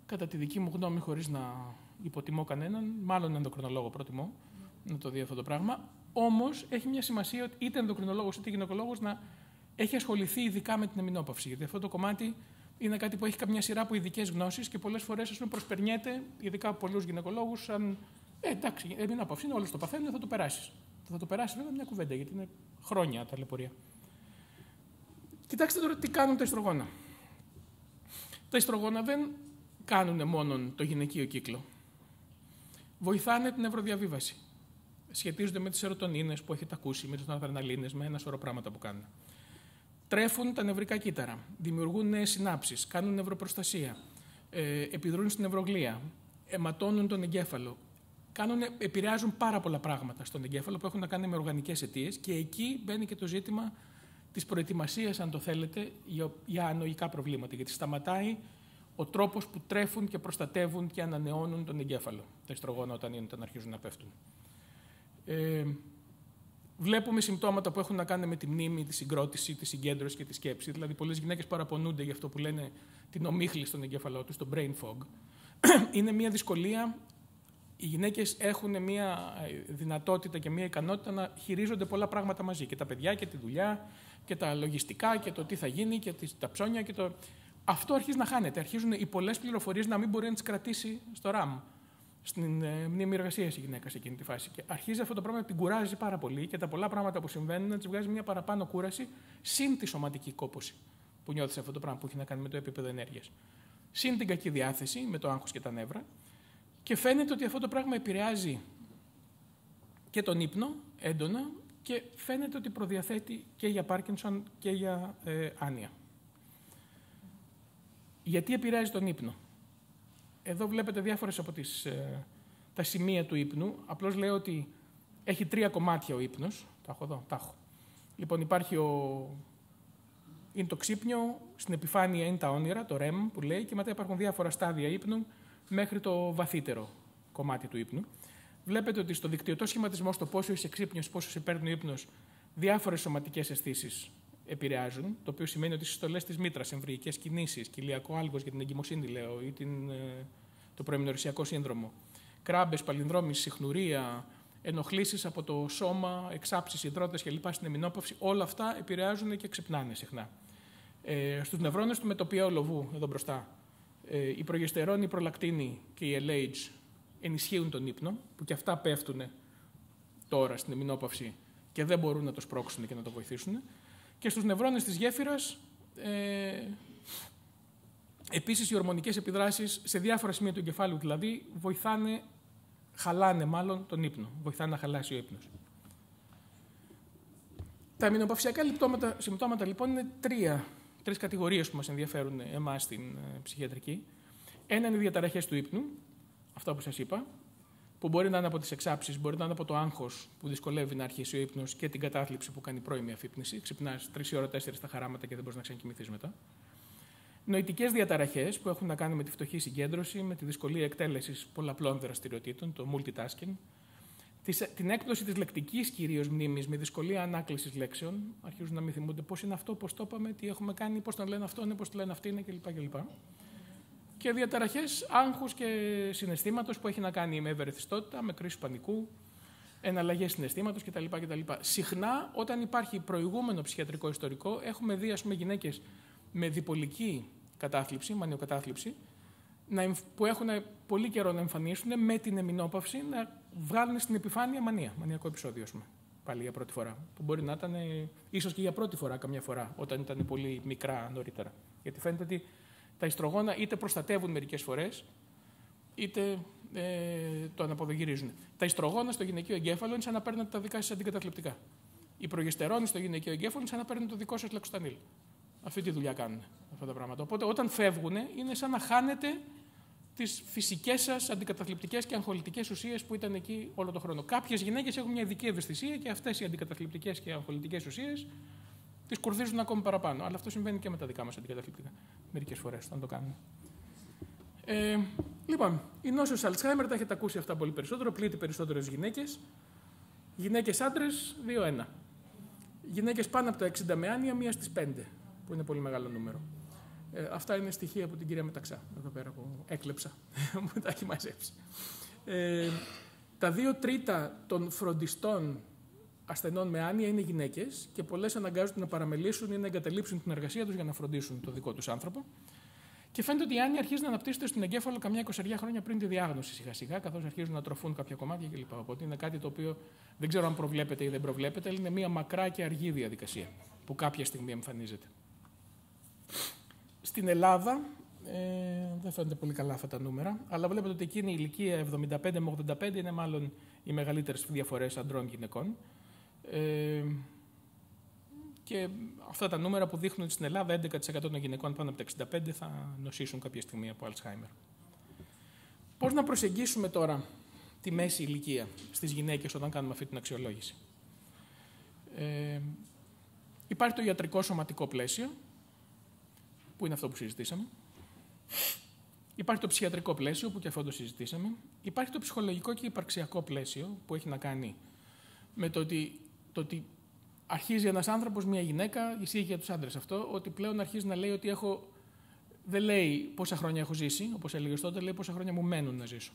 κατά τη δική μου γνώμη, χωρίς να υποτιμώ κανέναν, μάλλον ενδοκρινολόγο προτιμώ να το δει αυτό το πράγμα. Όμως έχει μια σημασία ότι είτε ενδοκρινολόγος είτε γυναικολόγος να έχει ασχοληθεί ειδικά με την εμεινόπαυση, γιατί αυτό το κομμάτι είναι κάτι που έχει καμιά σειρά από ειδικές γνώσεις και πολλές φορές προσπερνιέται, ειδικά από πολλούς γυναικολόγους, σαν εντάξει, εμεινόπαυση είναι, όλος το παθαίνουν, θα το περάσεις. Θα το περάσει βέβαια μια κουβέντα, γιατί είναι χρόνια ταλαιπωρία. Κοιτάξτε τώρα τι κάνουν τα ιστρογόνα. Τα ιστρογόνα δεν κάνουν μόνο το γυναικείο κύκλο. Βοηθάνε την νευροδιαβίβαση. Σχετίζονται με τις σερωτονίνες που έχετε ακούσει, με τις αδρεναλίνες, με ένα σωρό πράγματα που κάνουν. Τρέφουν τα νευρικά κύτταρα, δημιουργούν νέες συνάψεις, κάνουν νευροπροστασία, επιδρούν στην νευρογλία, αιματώνουν τον εγκέφαλο. Επηρεάζουν πάρα πολλά πράγματα στον εγκέφαλο που έχουν να κάνουν με οργανικές αιτίες, και εκεί μπαίνει και το ζήτημα της προετοιμασίας, αν το θέλετε, για ανοητικά προβλήματα. Γιατί σταματάει ο τρόπος που τρέφουν και προστατεύουν και ανανεώνουν τον εγκέφαλο, τα ιστρογόνα, όταν αρχίζουν να πέφτουν. Βλέπουμε συμπτώματα που έχουν να κάνουν με τη μνήμη, τη συγκρότηση, τη συγκέντρωση και τη σκέψη. Δηλαδή, πολλές γυναίκες παραπονούνται για αυτό που λένε την ομίχλη στον εγκέφαλό τους, το brain fog. Είναι μια δυσκολία. Οι γυναίκες έχουν μια δυνατότητα και μια ικανότητα να χειρίζονται πολλά πράγματα μαζί. Και τα παιδιά και τη δουλειά και τα λογιστικά και το τι θα γίνει και τα ψώνια και το. Αυτό αρχίζει να χάνεται. Αρχίζουν οι πολλές πληροφορίες να μην μπορεί να τις κρατήσει στο RAM. Στην μνήμη εργασίας η γυναίκα σε εκείνη τη φάση. Και αρχίζει αυτό το πράγμα να την κουράζει πάρα πολύ και τα πολλά πράγματα που συμβαίνουν να της βγάζει μια παραπάνω κούραση, συν τη σωματική κόπωση που νιώθει αυτό το πράγμα που έχει να κάνει με το επίπεδο ενέργειας. Συν την κακή διάθεση με το άγχος και τα νεύρα. Και φαίνεται ότι αυτό το πράγμα επηρεάζει και τον ύπνο έντονα και φαίνεται ότι προδιαθέτει και για Πάρκινσον και για άνοια. Γιατί επηρεάζει τον ύπνο? Εδώ βλέπετε διάφορες από τα σημεία του ύπνου. Απλώς λέω ότι έχει 3 κομμάτια ο ύπνος. Τα έχω εδώ, τα έχω. Λοιπόν, είναι το ξύπνιο, στην επιφάνεια είναι τα όνειρα, το REM που λέει, και μετά υπάρχουν διάφορα στάδια ύπνου μέχρι το βαθύτερο κομμάτι του ύπνου. Βλέπετε ότι στο δικτυωτό σχηματισμό, στο πόσο είσαι ξύπνιος, πόσο σε παίρνει ο ύπνος, διάφορες σωματικές αισθήσεις επηρεάζουν, το οποίο σημαίνει ότι οι συστολές της μήτρας, εμβρυϊκές κινήσεις, κοιλιακό άλγος για την εγκυμοσύνη, λέω, ή το προημνορρησιακό σύνδρομο, κράμπες, παλινδρόμηση, συχνουρία, ενοχλήσεις από το σώμα, εξάψεις, υδρότες κλπ. Στην εμεινόπαυση, όλα αυτά επηρεάζουν και ξυπνάνε συχνά. Στους νευρώνες του μετοπιαίου λοβού, εδώ μπροστά, η προγεστερόνη, η προλακτίνη και η LH ενισχύουν τον ύπνο, που και αυτά πέφτουν τώρα στην εμεινόπαυση και δεν μπορούν να το σπρώξουν και να το βοηθήσουν. Και στους νευρώνες της γέφυρας, επίσης οι ορμονικές επιδράσεις σε διάφορα σημεία του εγκεφάλου δηλαδή χαλάνε μάλλον τον ύπνο, βοηθάνε να χαλάσει ο ύπνος. Τα εμεινοπαυσιακά συμπτώματα λοιπόν είναι τρεις κατηγορίες που μας ενδιαφέρουν εμάς στην ψυχιατρική. Ένα είναι οι διαταραχές του ύπνου, αυτό που σας είπα, που μπορεί να είναι από τις εξάψεις, μπορεί να είναι από το άγχος που δυσκολεύει να αρχίσει ο ύπνος και την κατάθλιψη που κάνει πρώιμη αφύπνιση. Ξυπνάς 3 ώρα, 4 στα χαράματα και δεν μπορείς να ξανακοιμηθείς μετά. Νοητικές διαταραχές που έχουν να κάνουν με τη φτωχή συγκέντρωση, με τη δυσκολία εκτέλεσης πολλαπλών δραστηριοτήτων, το multitasking. Την έκπτωση της λεκτικής κυρίως μνήμης με δυσκολία ανάκλησης λέξεων. Αρχίζουν να μην θυμούνται πώς είναι αυτό, πώς το είπαμε, τι έχουμε κάνει, πώς το λένε αυτό, πώς το λένε αυτή είναι κλπ. Και διαταραχές άγχους και συναισθήματος που έχει να κάνει με ευερεθιστότητα, με κρίση πανικού, εναλλαγές συναισθήματος κτλ. Συχνά, όταν υπάρχει προηγούμενο ψυχιατρικό ιστορικό, έχουμε δει γυναίκες με διπολική κατάθλιψη, μανιοκατάθλιψη, που έχουν πολύ καιρό να εμφανίσουν με την εμεινόπαυση να βγάλουν στην επιφάνεια μανιακό επεισόδιο, πάλι για πρώτη φορά. Που μπορεί να ήταν ίσως και για πρώτη φορά καμιά φορά, όταν ήταν πολύ μικρά νωρίτερα. Γιατί φαίνεται ότι τα ιστρογόνα είτε προστατεύουν μερικές φορές, είτε το αναποδογυρίζουν. Τα ιστρογόνα στο γυναικείο εγκέφαλο είναι σαν να παίρνετε τα δικά σας αντικαταθλιπτικά. Η προγεστερόνη στο γυναικείο εγκέφαλο είναι σαν να παίρνετε το δικό σας λεξοστανίλ. Αυτή τη δουλειά κάνουν αυτά τα πράγματα. Οπότε όταν φεύγουν, είναι σαν να χάνετε τις φυσικές σας αντικαταθλιπτικές και αγχολητικές ουσίες που ήταν εκεί όλο τον χρόνο. Κάποιες γυναίκες έχουν μια ειδική ευαισθησία και αυτές οι αντικαταθλιπτικές και αγχολητικές ουσίες τις κουρδίζουν ακόμη παραπάνω. Αλλά αυτό συμβαίνει και με τα δικά μας αντικαταθλιπτικά. Μερικές φορές, όταν το κάνουν. Λοιπόν, η νόσος Alzheimer, τα έχετε ακούσει αυτά πολύ περισσότερο, πλήττει περισσότερες γυναίκες. Γυναίκες άντρες, 2-1. Γυναίκες πάνω από τα 60 με άνοια, 1 στις 5, που είναι πολύ μεγάλο νούμερο. Αυτά είναι στοιχεία από την κυρία Μεταξά, εδώ πέρα που έκλεψα, που τα έχει μαζέψει. Τα 2/3 των φροντιστών ασθενών με άνοια είναι γυναίκες και πολλές αναγκάζονται να παραμελήσουν ή να εγκαταλείψουν την εργασία τους για να φροντίσουν το δικό τους άνθρωπο. Και φαίνεται ότι η άνοια αρχίζει να αναπτύσσεται στον εγκέφαλο καμιά 20 χρόνια πριν τη διάγνωση σιγά-σιγά, καθώς αρχίζουν να τροφούν κάποια κομμάτια κλπ. Οπότε είναι κάτι το οποίο δεν ξέρω αν προβλέπεται ή δεν προβλέπεται, αλλά είναι μια μακρά και αργή διαδικασία που κάποια στιγμή εμφανίζεται. Στην Ελλάδα, δεν φαίνονται πολύ καλά αυτά τα νούμερα, αλλά βλέπετε ότι εκείνη η ηλικία 75 με 85 είναι μάλλον οι μεγαλύτερες διαφορές ανδρών-γυναικών. Και αυτά τα νούμερα που δείχνουν ότι στην Ελλάδα 11% των γυναικών πάνω από τα 65 θα νοσήσουν κάποια στιγμή από Alzheimer. Πώς να προσεγγίσουμε τώρα τη μέση ηλικία στις γυναίκες όταν κάνουμε αυτή την αξιολόγηση? Υπάρχει το ιατρικό σωματικό πλαίσιο, που είναι αυτό που συζητήσαμε. Υπάρχει το ψυχιατρικό πλαίσιο, που και αυτό το συζητήσαμε. Υπάρχει το ψυχολογικό και υπαρξιακό πλαίσιο, που έχει να κάνει με το ότι αρχίζει ένας άνθρωπος, μια γυναίκα, ισχύει για τους άντρες αυτό, ότι πλέον αρχίζει να λέει ότι δεν λέει πόσα χρόνια έχω ζήσει, όπως έλεγε τότε, λέει πόσα χρόνια μου μένουν να ζήσω.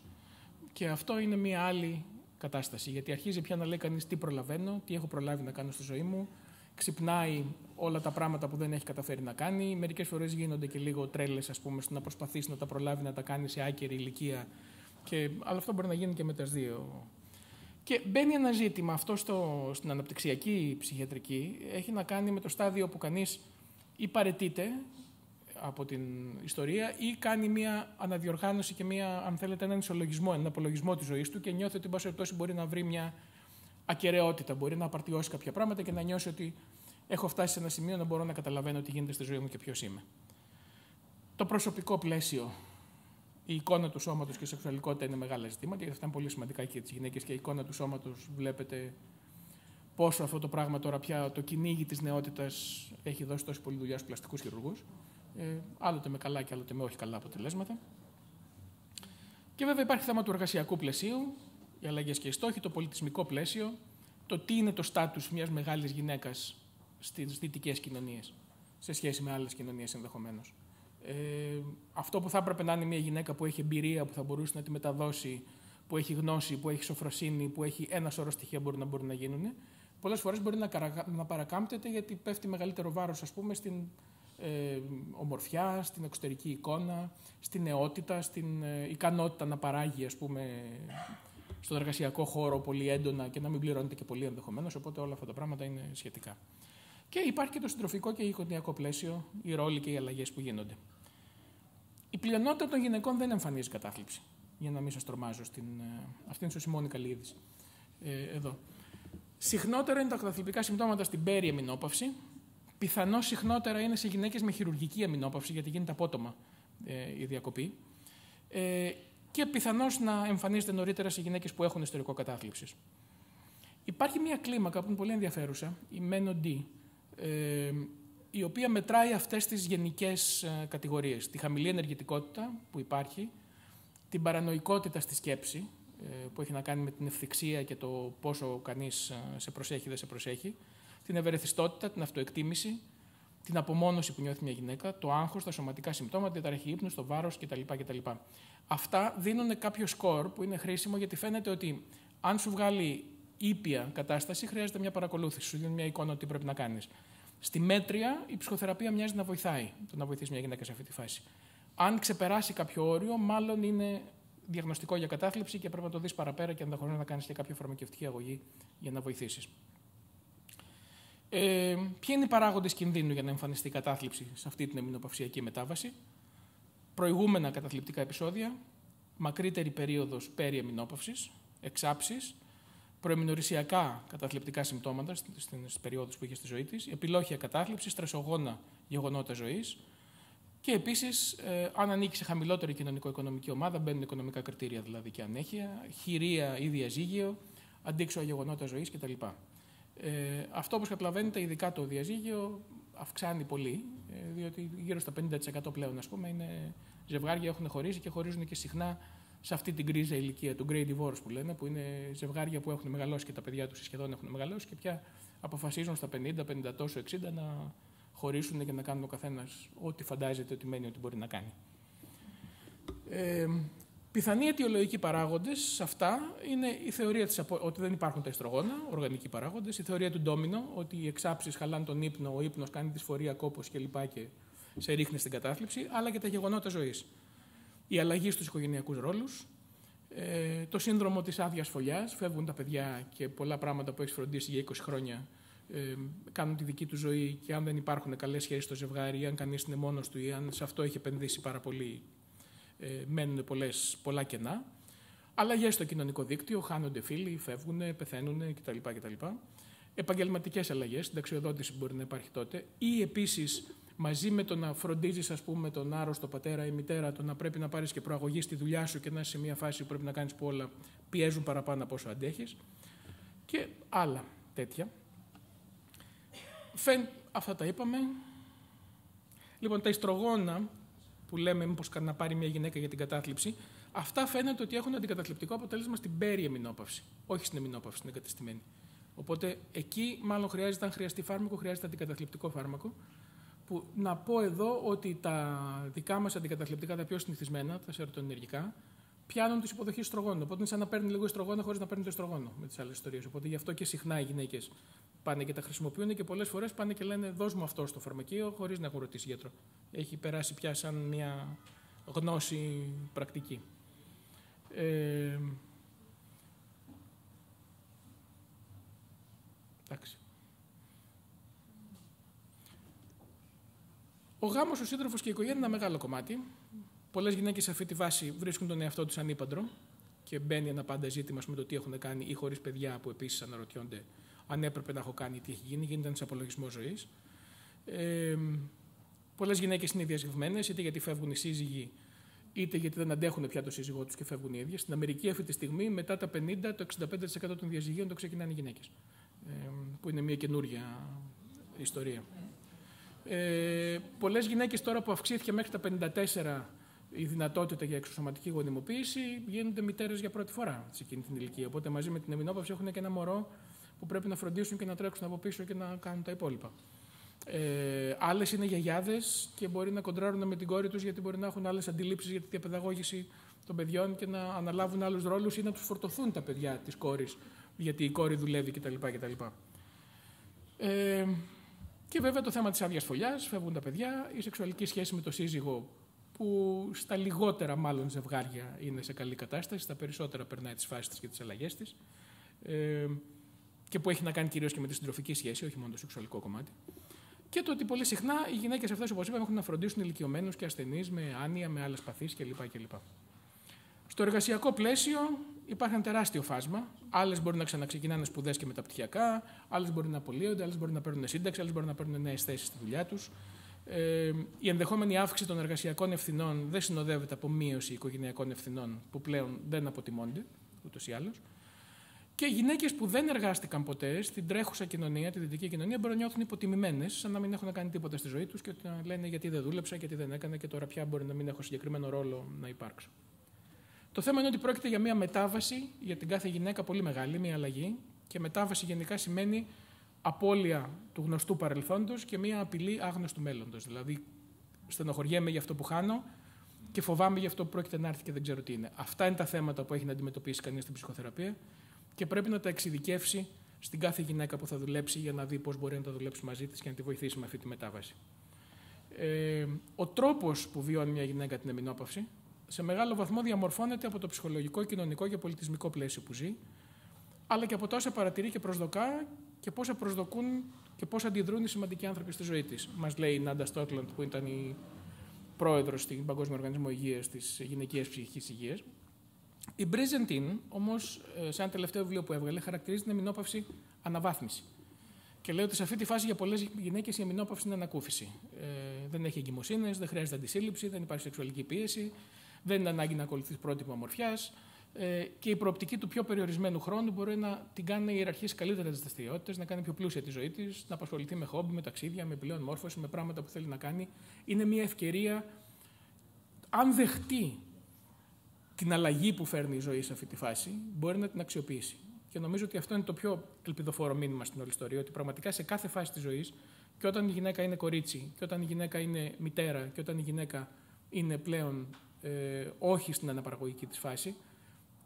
Και αυτό είναι μια άλλη κατάσταση, γιατί αρχίζει πια να λέει κανείς τι προλαβαίνω, τι έχω προλάβει να κάνω στη ζωή μου, ξυπνάει όλα τα πράγματα που δεν έχει καταφέρει να κάνει. Μερικές φορές γίνονται και λίγο τρέλες, ας πούμε, στο να προσπαθήσει να τα προλάβει να τα κάνει σε άκερη ηλικία. Αλλά αυτό μπορεί να γίνει και με τις δύο. Και μπαίνει ένα ζήτημα αυτό στην αναπτυξιακή ψυχιατρική, έχει να κάνει με το στάδιο που κανείς ή παραιτείται από την ιστορία ή κάνει μια αναδιοργάνωση και αν θέλετε, έναν ισολογισμό, έναν απολογισμό της ζωής του και νιώθει ότι, εν πάση περιπτώσει, μπορεί να βρει μια ακεραιότητα, μπορεί να απαρτιώσει κάποια πράγματα και να νιώσει ότι έχω φτάσει σε ένα σημείο να μπορώ να καταλαβαίνω τι γίνεται στη ζωή μου και ποιος είμαι. Το προσωπικό πλαίσιο, η εικόνα του σώματος και η σεξουαλικότητα είναι μεγάλα ζητήματα, γιατί αυτά είναι πολύ σημαντικά και για τις γυναίκες, και η εικόνα του σώματος βλέπετε πόσο αυτό το πράγμα τώρα πια το κυνήγι της νεότητας έχει δώσει τόση πολλή δουλειά στους πλαστικούς χειρουργούς. Άλλοτε με καλά και άλλοτε με όχι καλά αποτελέσματα. Και βέβαια υπάρχει θέμα του εργασιακού πλαισίου, οι αλλαγές και οι στόχοι, το πολιτισμικό πλαίσιο, το τι είναι το στάτους μιας μεγάλης γυναίκας στις δυτικές κοινωνίες σε σχέση με άλλες κοινωνίες ενδεχομένως. Αυτό που θα έπρεπε να είναι μια γυναίκα που έχει εμπειρία, που θα μπορούσε να τη μεταδώσει, που έχει γνώση, που έχει σοφροσύνη, που έχει ένα σωρό στοιχεία που μπορεί να γίνουν, πολλές φορές μπορεί να παρακάμπτεται γιατί πέφτει μεγαλύτερο βάρος, ας πούμε, στην ομορφιά, στην εξωτερική εικόνα, στην νεότητα, στην ικανότητα να παράγει, ας πούμε, στον εργασιακό χώρο πολύ έντονα και να μην πληρώνεται και πολύ ενδεχομένως. Οπότε όλα αυτά τα πράγματα είναι σχετικά. Και υπάρχει και το συντροφικό και οικογενειακό πλαίσιο, οι ρόλοι και οι αλλαγές που γίνονται. Η πλειονότητα των γυναικών δεν εμφανίζει κατάθλιψη. Για να μην σας τρομάζω, αυτή είναι ίσως η μόνη καλή είδηση. Εδώ. Συχνότερα είναι τα καταθλιπτικά συμπτώματα στην πέρυη αμινόπαυση. Πιθανώς συχνότερα είναι σε γυναίκες με χειρουργική αμινόπαυση, γιατί γίνεται απότομα η διακοπή. Και πιθανώς να εμφανίζεται νωρίτερα σε γυναίκες που έχουν ιστορικό κατάθλιψης. Υπάρχει μια κλίμακα που είναι πολύ ενδιαφέρουσα, η MENOD, η οποία μετράει αυτές τις γενικές κατηγορίες. Τη χαμηλή ενεργητικότητα που υπάρχει, την παρανοϊκότητα στη σκέψη, που έχει να κάνει με την ευθυξία και το πόσο κανείς σε προσέχει, δεν σε προσέχει, την ευερεθιστότητα, την αυτοεκτίμηση, την απομόνωση που νιώθει μια γυναίκα, το άγχος, τα σωματικά συμπτώματα, τη διαταραχή ύπνου, το βάρος κτλ. Αυτά δίνουν κάποιο σκορ που είναι χρήσιμο, γιατί φαίνεται ότι αν σου βγάλει ήπια κατάσταση, χρειάζεται μια παρακολούθηση, σου δίνει μια εικόνα ότι τι πρέπει να κάνεις. Στη μέτρια, η ψυχοθεραπεία μοιάζει να βοηθάει το να βοηθήσει μια γυναίκα σε αυτή τη φάση. Αν ξεπεράσει κάποιο όριο, μάλλον είναι διαγνωστικό για κατάθλιψη και πρέπει να το δεις παραπέρα και ενδεχομένως να κάνεις και κάποια φαρμακευτική αγωγή για να βοηθήσεις. Ποιοι είναι οι παράγοντες κινδύνου για να εμφανιστεί η κατάθλιψη σε αυτή την αμινοπαυσιακή μετάβαση? Προηγούμενα καταθλιπτικά επεισόδια, μακρύτερη περίοδος πέρυ αμινόπαυσης, εξάψεις, προεμινορρησιακά καταθλιπτικά συμπτώματα στις περιόδους που είχε στη ζωή της, επιλόχια κατάθλιψη, στρεσογόνα γεγονότα ζωής και επίσης, αν ανήκει σε χαμηλότερη κοινωνικο-οικονομική ομάδα, μπαίνουν οικονομικά κριτήρια δηλαδή και ανέχεια, χειρία ή διαζύγιο, αντίξωα γεγονότα ζωής κτλ. Αυτό, όπως καταλαβαίνετε, ειδικά το διαζύγιο αυξάνει πολύ, διότι γύρω στα 50% πλέον, ας πούμε, είναι ζευγάρια έχουν χωρίσει και χωρίζουν και συχνά σε αυτή την κρίζα ηλικία, του Grey Divorce που λένε, που είναι ζευγάρια που έχουν μεγαλώσει και τα παιδιά τους σχεδόν έχουν μεγαλώσει και πια αποφασίζουν στα 50, 50 τόσο, 60 να χωρίσουν και να κάνουν ο καθένας ό,τι φαντάζεται ότι μένει ότι μπορεί να κάνει. Πιθανοί αιτιολογικοί παράγοντες σε αυτά είναι η θεωρία ότι δεν υπάρχουν τα ιστρογόνα, οργανικοί παράγοντες, η θεωρία του ντόμινο, ότι οι εξάψεις χαλάνε τον ύπνο, ο ύπνος κάνει δυσφορία, κόπος κλπ. Και σε ρίχνει στην κατάθλιψη, αλλά και τα γεγονότα ζωής. Η αλλαγή στους οικογενειακούς ρόλους, το σύνδρομο της άδειας φωλιάς, φεύγουν τα παιδιά και πολλά πράγματα που έχεις φροντίσει για 20 χρόνια κάνουν τη δική του ζωή και αν δεν υπάρχουν καλές σχέσεις στο ζευγάρι, ή αν κανείς είναι μόνος του, ή αν σε αυτό έχει επενδύσει πάρα πολύ, μένουν πολλά κενά. Αλλαγές στο κοινωνικό δίκτυο, χάνονται φίλοι, φεύγουν, πεθαίνουν κτλ. Επαγγελματικές αλλαγές, συνταξιοδότηση που μπορεί να υπάρχει τότε, ή επίσης μαζί με το να φροντίζεις, ας πούμε, τον άρρωστο πατέρα ή μητέρα, το να πρέπει να πάρεις και προαγωγή στη δουλειά σου και να είσαι σε μια φάση που πρέπει να κάνεις που όλα πιέζουν παραπάνω από όσο αντέχεις και άλλα τέτοια. Αυτά τα είπαμε. Λοιπόν, τα ιστρογόνα που λέμε μήπως να πάρει μια γυναίκα για την κατάθλιψη, αυτά φαίνεται ότι έχουν αντικαταθλιπτικό αποτέλεσμα στην περιεμεινόπαυση, όχι στην εμεινόπαυση, στην εγκατεστημένη. Οπότε εκεί, μάλλον χρειάζεται, αν χρειαστεί φάρμακο, χρειάζεται αντικαταθλιπτικό φάρμακο. Που να πω εδώ ότι τα δικά μας αντικαταθλιπτικά, τα πιο συνηθισμένα, τα σερωτονενεργικά, πιάνουν τις υποδοχές ιστρογόνων. Οπότε είναι σαν να παίρνει λίγο ιστρογόνο χωρίς να παίρνει το ιστρογόνο με τις άλλες ιστορίες. Οπότε γι' αυτό και συχνά οι γυναίκες πάνε και τα χρησιμοποιούν και πολλές φορές πάνε και λένε δώσ' μου αυτό στο φαρμακείο χωρίς να έχουν ρωτήσει γιατρό. Έχει περάσει πια σαν μια γνώση πρακτική. Εντάξει. Ο γάμος, ο σύντροφος και η οικογένεια είναι ένα μεγάλο κομμάτι. Πολλές γυναίκες σε αυτή τη βάση βρίσκουν τον εαυτό τους ανήπαντρο και μπαίνει ένα πάντα ζήτημα με το τι έχουν κάνει ή χωρίς παιδιά που επίσης αναρωτιόνται αν έπρεπε να έχω κάνει, τι έχει γίνει. Γίνεται ένας απολογισμός ζωής. Πολλές γυναίκες είναι διαζευγμένες, είτε γιατί φεύγουν οι σύζυγοι, είτε γιατί δεν αντέχουν πια το σύζυγό τους και φεύγουν οι ίδιες. Στην Αμερική αυτή τη στιγμή, μετά τα 50, το 65% των διαζυγίων το ξεκινάνε οι γυναίκες. Που είναι μια καινούρια ιστορία. Πολλές γυναίκες τώρα που αυξήθηκε μέχρι τα 54 η δυνατότητα για εξωσωματική γονιμοποίηση γίνονται μητέρες για πρώτη φορά σε εκείνη την ηλικία. Οπότε μαζί με την εμεινόπαυση έχουν και ένα μωρό που πρέπει να φροντίσουν και να τρέξουν από πίσω και να κάνουν τα υπόλοιπα. Άλλες είναι γιαγιάδες και μπορεί να κοντράρουν με την κόρη τους γιατί μπορεί να έχουν άλλες αντιλήψεις για τη διαπαιδαγώγηση των παιδιών και να αναλάβουν άλλους ρόλους ή να τους φορτωθούν τα παιδιά της κόρης γιατί η κόρη δουλεύει κτλ. Και βέβαια το θέμα της άδειας φωλιάς, φεύγουν τα παιδιά, η σεξουαλική σχέση με το σύζυγο που στα λιγότερα μάλλον ζευγάρια είναι σε καλή κατάσταση, στα περισσότερα περνάει τις φάσεις της και τις αλλαγές της και που έχει να κάνει κυρίως και με τη συντροφική σχέση, όχι μόνο το σεξουαλικό κομμάτι. Και το ότι πολύ συχνά οι γυναίκες αυτές, όπως είπαμε, έχουν να φροντίσουν ηλικιωμένους και ασθενείς με άνοια, με άλλες παθήσεις κλπ. Στο εργασιακό πλαίσιο υπάρχει ένα τεράστιο φάσμα. Άλλες μπορεί να ξαναξεκινάνε σπουδές και μεταπτυχιακά, άλλες μπορεί να απολύονται, άλλες μπορεί να παίρνουν σύνταξη, άλλες μπορεί να παίρνουν νέες θέσεις στη δουλειά τους. Η ενδεχόμενη αύξηση των εργασιακών ευθυνών δεν συνοδεύεται από μείωση οικογενειακών ευθυνών που πλέον δεν αποτιμώνται ούτως ή άλλως. Και οι γυναίκες που δεν εργάστηκαν ποτέ στην τρέχουσα κοινωνία, τη δυτική κοινωνία, μπορεί να νιώθουν υποτιμημένες, σαν να μην έχουν κάνει τίποτα στη ζωή τους και να λένε γιατί δεν δούλεψα, γιατί δεν έκανα και τώρα πια μπορεί να μην έχω συγκεκριμένο ρόλο να υπάρξω. Το θέμα είναι ότι πρόκειται για μια μετάβαση για την κάθε γυναίκα πολύ μεγάλη, μια αλλαγή. Και μετάβαση γενικά σημαίνει απώλεια του γνωστού παρελθόντος και μια απειλή άγνωστου μέλλοντος. Δηλαδή, στενοχωριέμαι για αυτό που χάνω και φοβάμαι για αυτό που πρόκειται να έρθει και δεν ξέρω τι είναι. Αυτά είναι τα θέματα που έχει να αντιμετωπίσει κανείς στην ψυχοθεραπεία και πρέπει να τα εξειδικεύσει στην κάθε γυναίκα που θα δουλέψει για να δει πώς μπορεί να τα δουλέψει μαζί της και να τη βοηθήσει με αυτή τη μετάβαση. Ο τρόπος που βιώνει μια γυναίκα την εμεινόπαυση σε μεγάλο βαθμό διαμορφώνεται από το ψυχολογικό, κοινωνικό και πολιτισμικό πλαίσιο που ζει, αλλά και από τόσα παρατηρεί και προσδοκά και πόσα προσδοκούν και πώς αντιδρούν οι σημαντικοί άνθρωποι στη ζωή της. Μας λέει η Νάντα Στόκλαντ, που ήταν η πρόεδρος στην Παγκόσμιο Οργανισμό Υγείας της Γυναικείας Ψυχικής Υγείας. Η Μπρίζεντιν, όμως, σε ένα τελευταίο βιβλίο που έβγαλε, χαρακτηρίζει την εμεινόπαυση αναβάθμιση. Και λέει ότι σε αυτή τη φάση για πολλές γυναίκες η εμεινόπαυση είναι ανακούφιση. Δεν έχει εγκυμοσύνες, δεν χρειάζεται αντισύλληψη, δεν υπάρχει σεξουαλική πίεση, δεν είναι ανάγκη να ακολουθεί πρότυπο ομορφιάς και η προοπτική του πιο περιορισμένου χρόνου μπορεί να την κάνει να ιεραρχήσει καλύτερα τις δραστηριότητες, να κάνει πιο πλούσια τη ζωή της, να απασχοληθεί με χόμπι, με ταξίδια, με επιπλέον μόρφωση, με πράγματα που θέλει να κάνει. Είναι μια ευκαιρία αν δεχτεί την αλλαγή που φέρνει η ζωή σε αυτή τη φάση, μπορεί να την αξιοποιήσει. Και νομίζω ότι αυτό είναι το πιο ελπιδοφόρο μήνυμα στην όλη ιστορία, ότι πραγματικά σε κάθε φάση της ζωής, και όταν η γυναίκα είναι κορίτσι, και όταν η γυναίκα είναι μητέρα, και όταν η γυναίκα είναι πλέον όχι στην αναπαραγωγική της φάση,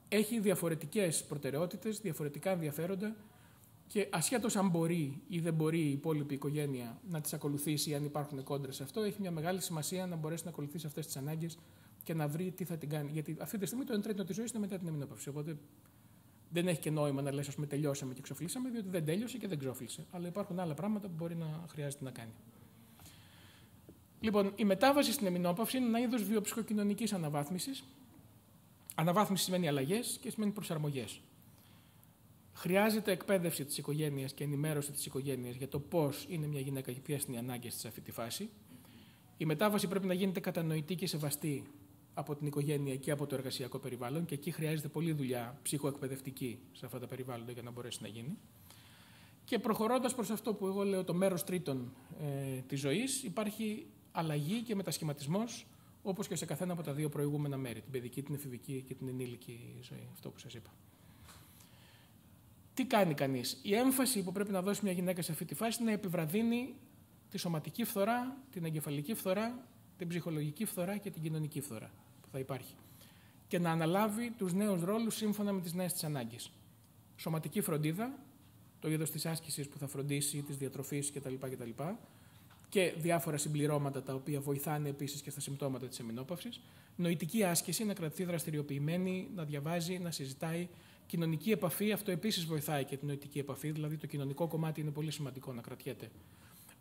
έχει διαφορετικές προτεραιότητες, διαφορετικά ενδιαφέροντα και ασχέτως αν μπορεί ή δεν μπορεί η υπόλοιπη οικογένεια να τις ακολουθήσει, αν υπάρχουν κόντρες σε αυτό, έχει μια μεγάλη σημασία να μπορέσει να ακολουθήσει αυτές τις ανάγκες και να βρει τι θα την κάνει. Γιατί αυτή τη στιγμή το εν τρίτο της ζωής είναι μετά την εμεινόπαυση. Οπότε δεν έχει και νόημα να λες, ας πούμε, τελειώσαμε και ξοφλήσαμε, διότι δεν τέλειωσε και δεν ξόφλησε. Αλλά υπάρχουν άλλα πράγματα που μπορεί να χρειάζεται να κάνει. Λοιπόν, η μετάβαση στην εμεινόπαυση είναι ένα είδος βιοψυχοκοινωνικής αναβάθμισης. Αναβάθμιση σημαίνει αλλαγές και σημαίνει προσαρμογές. Χρειάζεται εκπαίδευση της οικογένειας και ενημέρωση της οικογένειας για το πώς είναι μια γυναίκα και ποιες είναι οι ανάγκες της σε αυτή τη φάση. Η μετάβαση πρέπει να γίνεται κατανοητή και σεβαστή από την οικογένεια και από το εργασιακό περιβάλλον, και εκεί χρειάζεται πολλή δουλειά ψυχοεκπαιδευτική σε αυτά τα περιβάλλοντα για να μπορέσει να γίνει. Και προχωρώντας προς αυτό που εγώ λέω το μέρος τρίτον της ζωής, υπάρχει αλλαγή και μετασχηματισμός, όπως και σε καθένα από τα δύο προηγούμενα μέρη, την παιδική, την εφηβική και την ενήλικη ζωή, αυτό που σας είπα. Τι κάνει κανείς? Η έμφαση που πρέπει να δώσει μια γυναίκα σε αυτή τη φάση είναι να επιβραδύνει τη σωματική φθορά, την εγκεφαλική φθορά, την ψυχολογική φθορά και την κοινωνική φθορά που θα υπάρχει. Και να αναλάβει τους νέους ρόλους σύμφωνα με τις νέες της ανάγκες. Σωματική φροντίδα, το είδος της άσκησης που θα φροντίσει, της διατροφής κτλ. Και διάφορα συμπληρώματα τα οποία βοηθάνε επίσης και στα συμπτώματα της εμεινόπαυσης. Νοητική άσκηση, να κρατηθεί δραστηριοποιημένη, να διαβάζει, να συζητάει. Κοινωνική επαφή, αυτό επίσης βοηθάει και την νοητική επαφή, δηλαδή το κοινωνικό κομμάτι είναι πολύ σημαντικό να κρατιέται,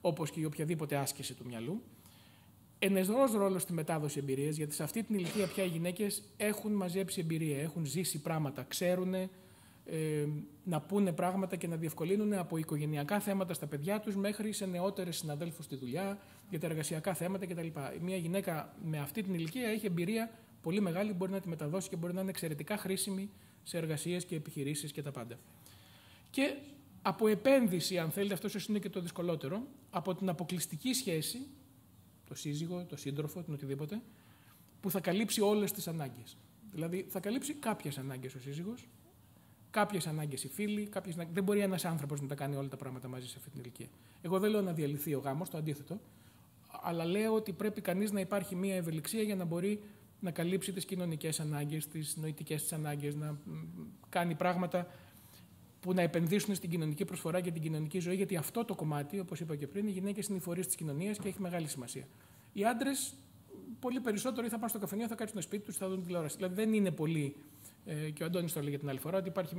όπως και η οποιαδήποτε άσκηση του μυαλού. Ενεργός ρόλος στη μετάδοση εμπειρίας, γιατί σε αυτή την ηλικία πια οι γυναίκες έχουν μαζέψει εμπειρία, έχουν ζήσει πράγματα, ξέρουν να πούνε πράγματα και να διευκολύνουν από οικογενειακά θέματα στα παιδιά τους μέχρι σε νεότερες συναδέλφους στη δουλειά, για τα εργασιακά θέματα κτλ. Μια γυναίκα με αυτή την ηλικία έχει εμπειρία πολύ μεγάλη, μπορεί να τη μεταδώσει και μπορεί να είναι εξαιρετικά χρήσιμη σε εργασίες και επιχειρήσεις και τα πάντα. Και από επένδυση, αν θέλετε, αυτό είναι και το δυσκολότερο, από την αποκλειστική σχέση, το σύζυγο, το σύντροφο, την οτιδήποτε, που θα καλύψει όλες τις ανάγκες. Δηλαδή θα καλύψει κάποιες ανάγκες ο σύζυγος, κάποιες ανάγκες οι φίλοι, δεν μπορεί ένας άνθρωπος να τα κάνει όλα τα πράγματα μαζί σε αυτή την ηλικία. Εγώ δεν λέω να διαλυθεί ο γάμος, το αντίθετο, αλλά λέω ότι πρέπει κανείς να υπάρχει μια ευελιξία για να μπορεί να καλύψει τις κοινωνικές ανάγκες, τις νοητικές της ανάγκες, να κάνει πράγματα που να επενδύσουν στην κοινωνική προσφορά και την κοινωνική ζωή, γιατί αυτό το κομμάτι, όπως είπα και πριν, οι γυναίκες είναι οι φορείς της κοινωνίας και έχει μεγάλη σημασία. Οι άντρες πολύ περισσότερο ή θα πάνε στο καφενείο, θα κάτσουν στο σπίτι τους, θα δουν τηλεόραση. Δηλαδή δεν είναι πολύ, και ο Αντώνης το έλεγε την άλλη φορά, ότι υπάρχει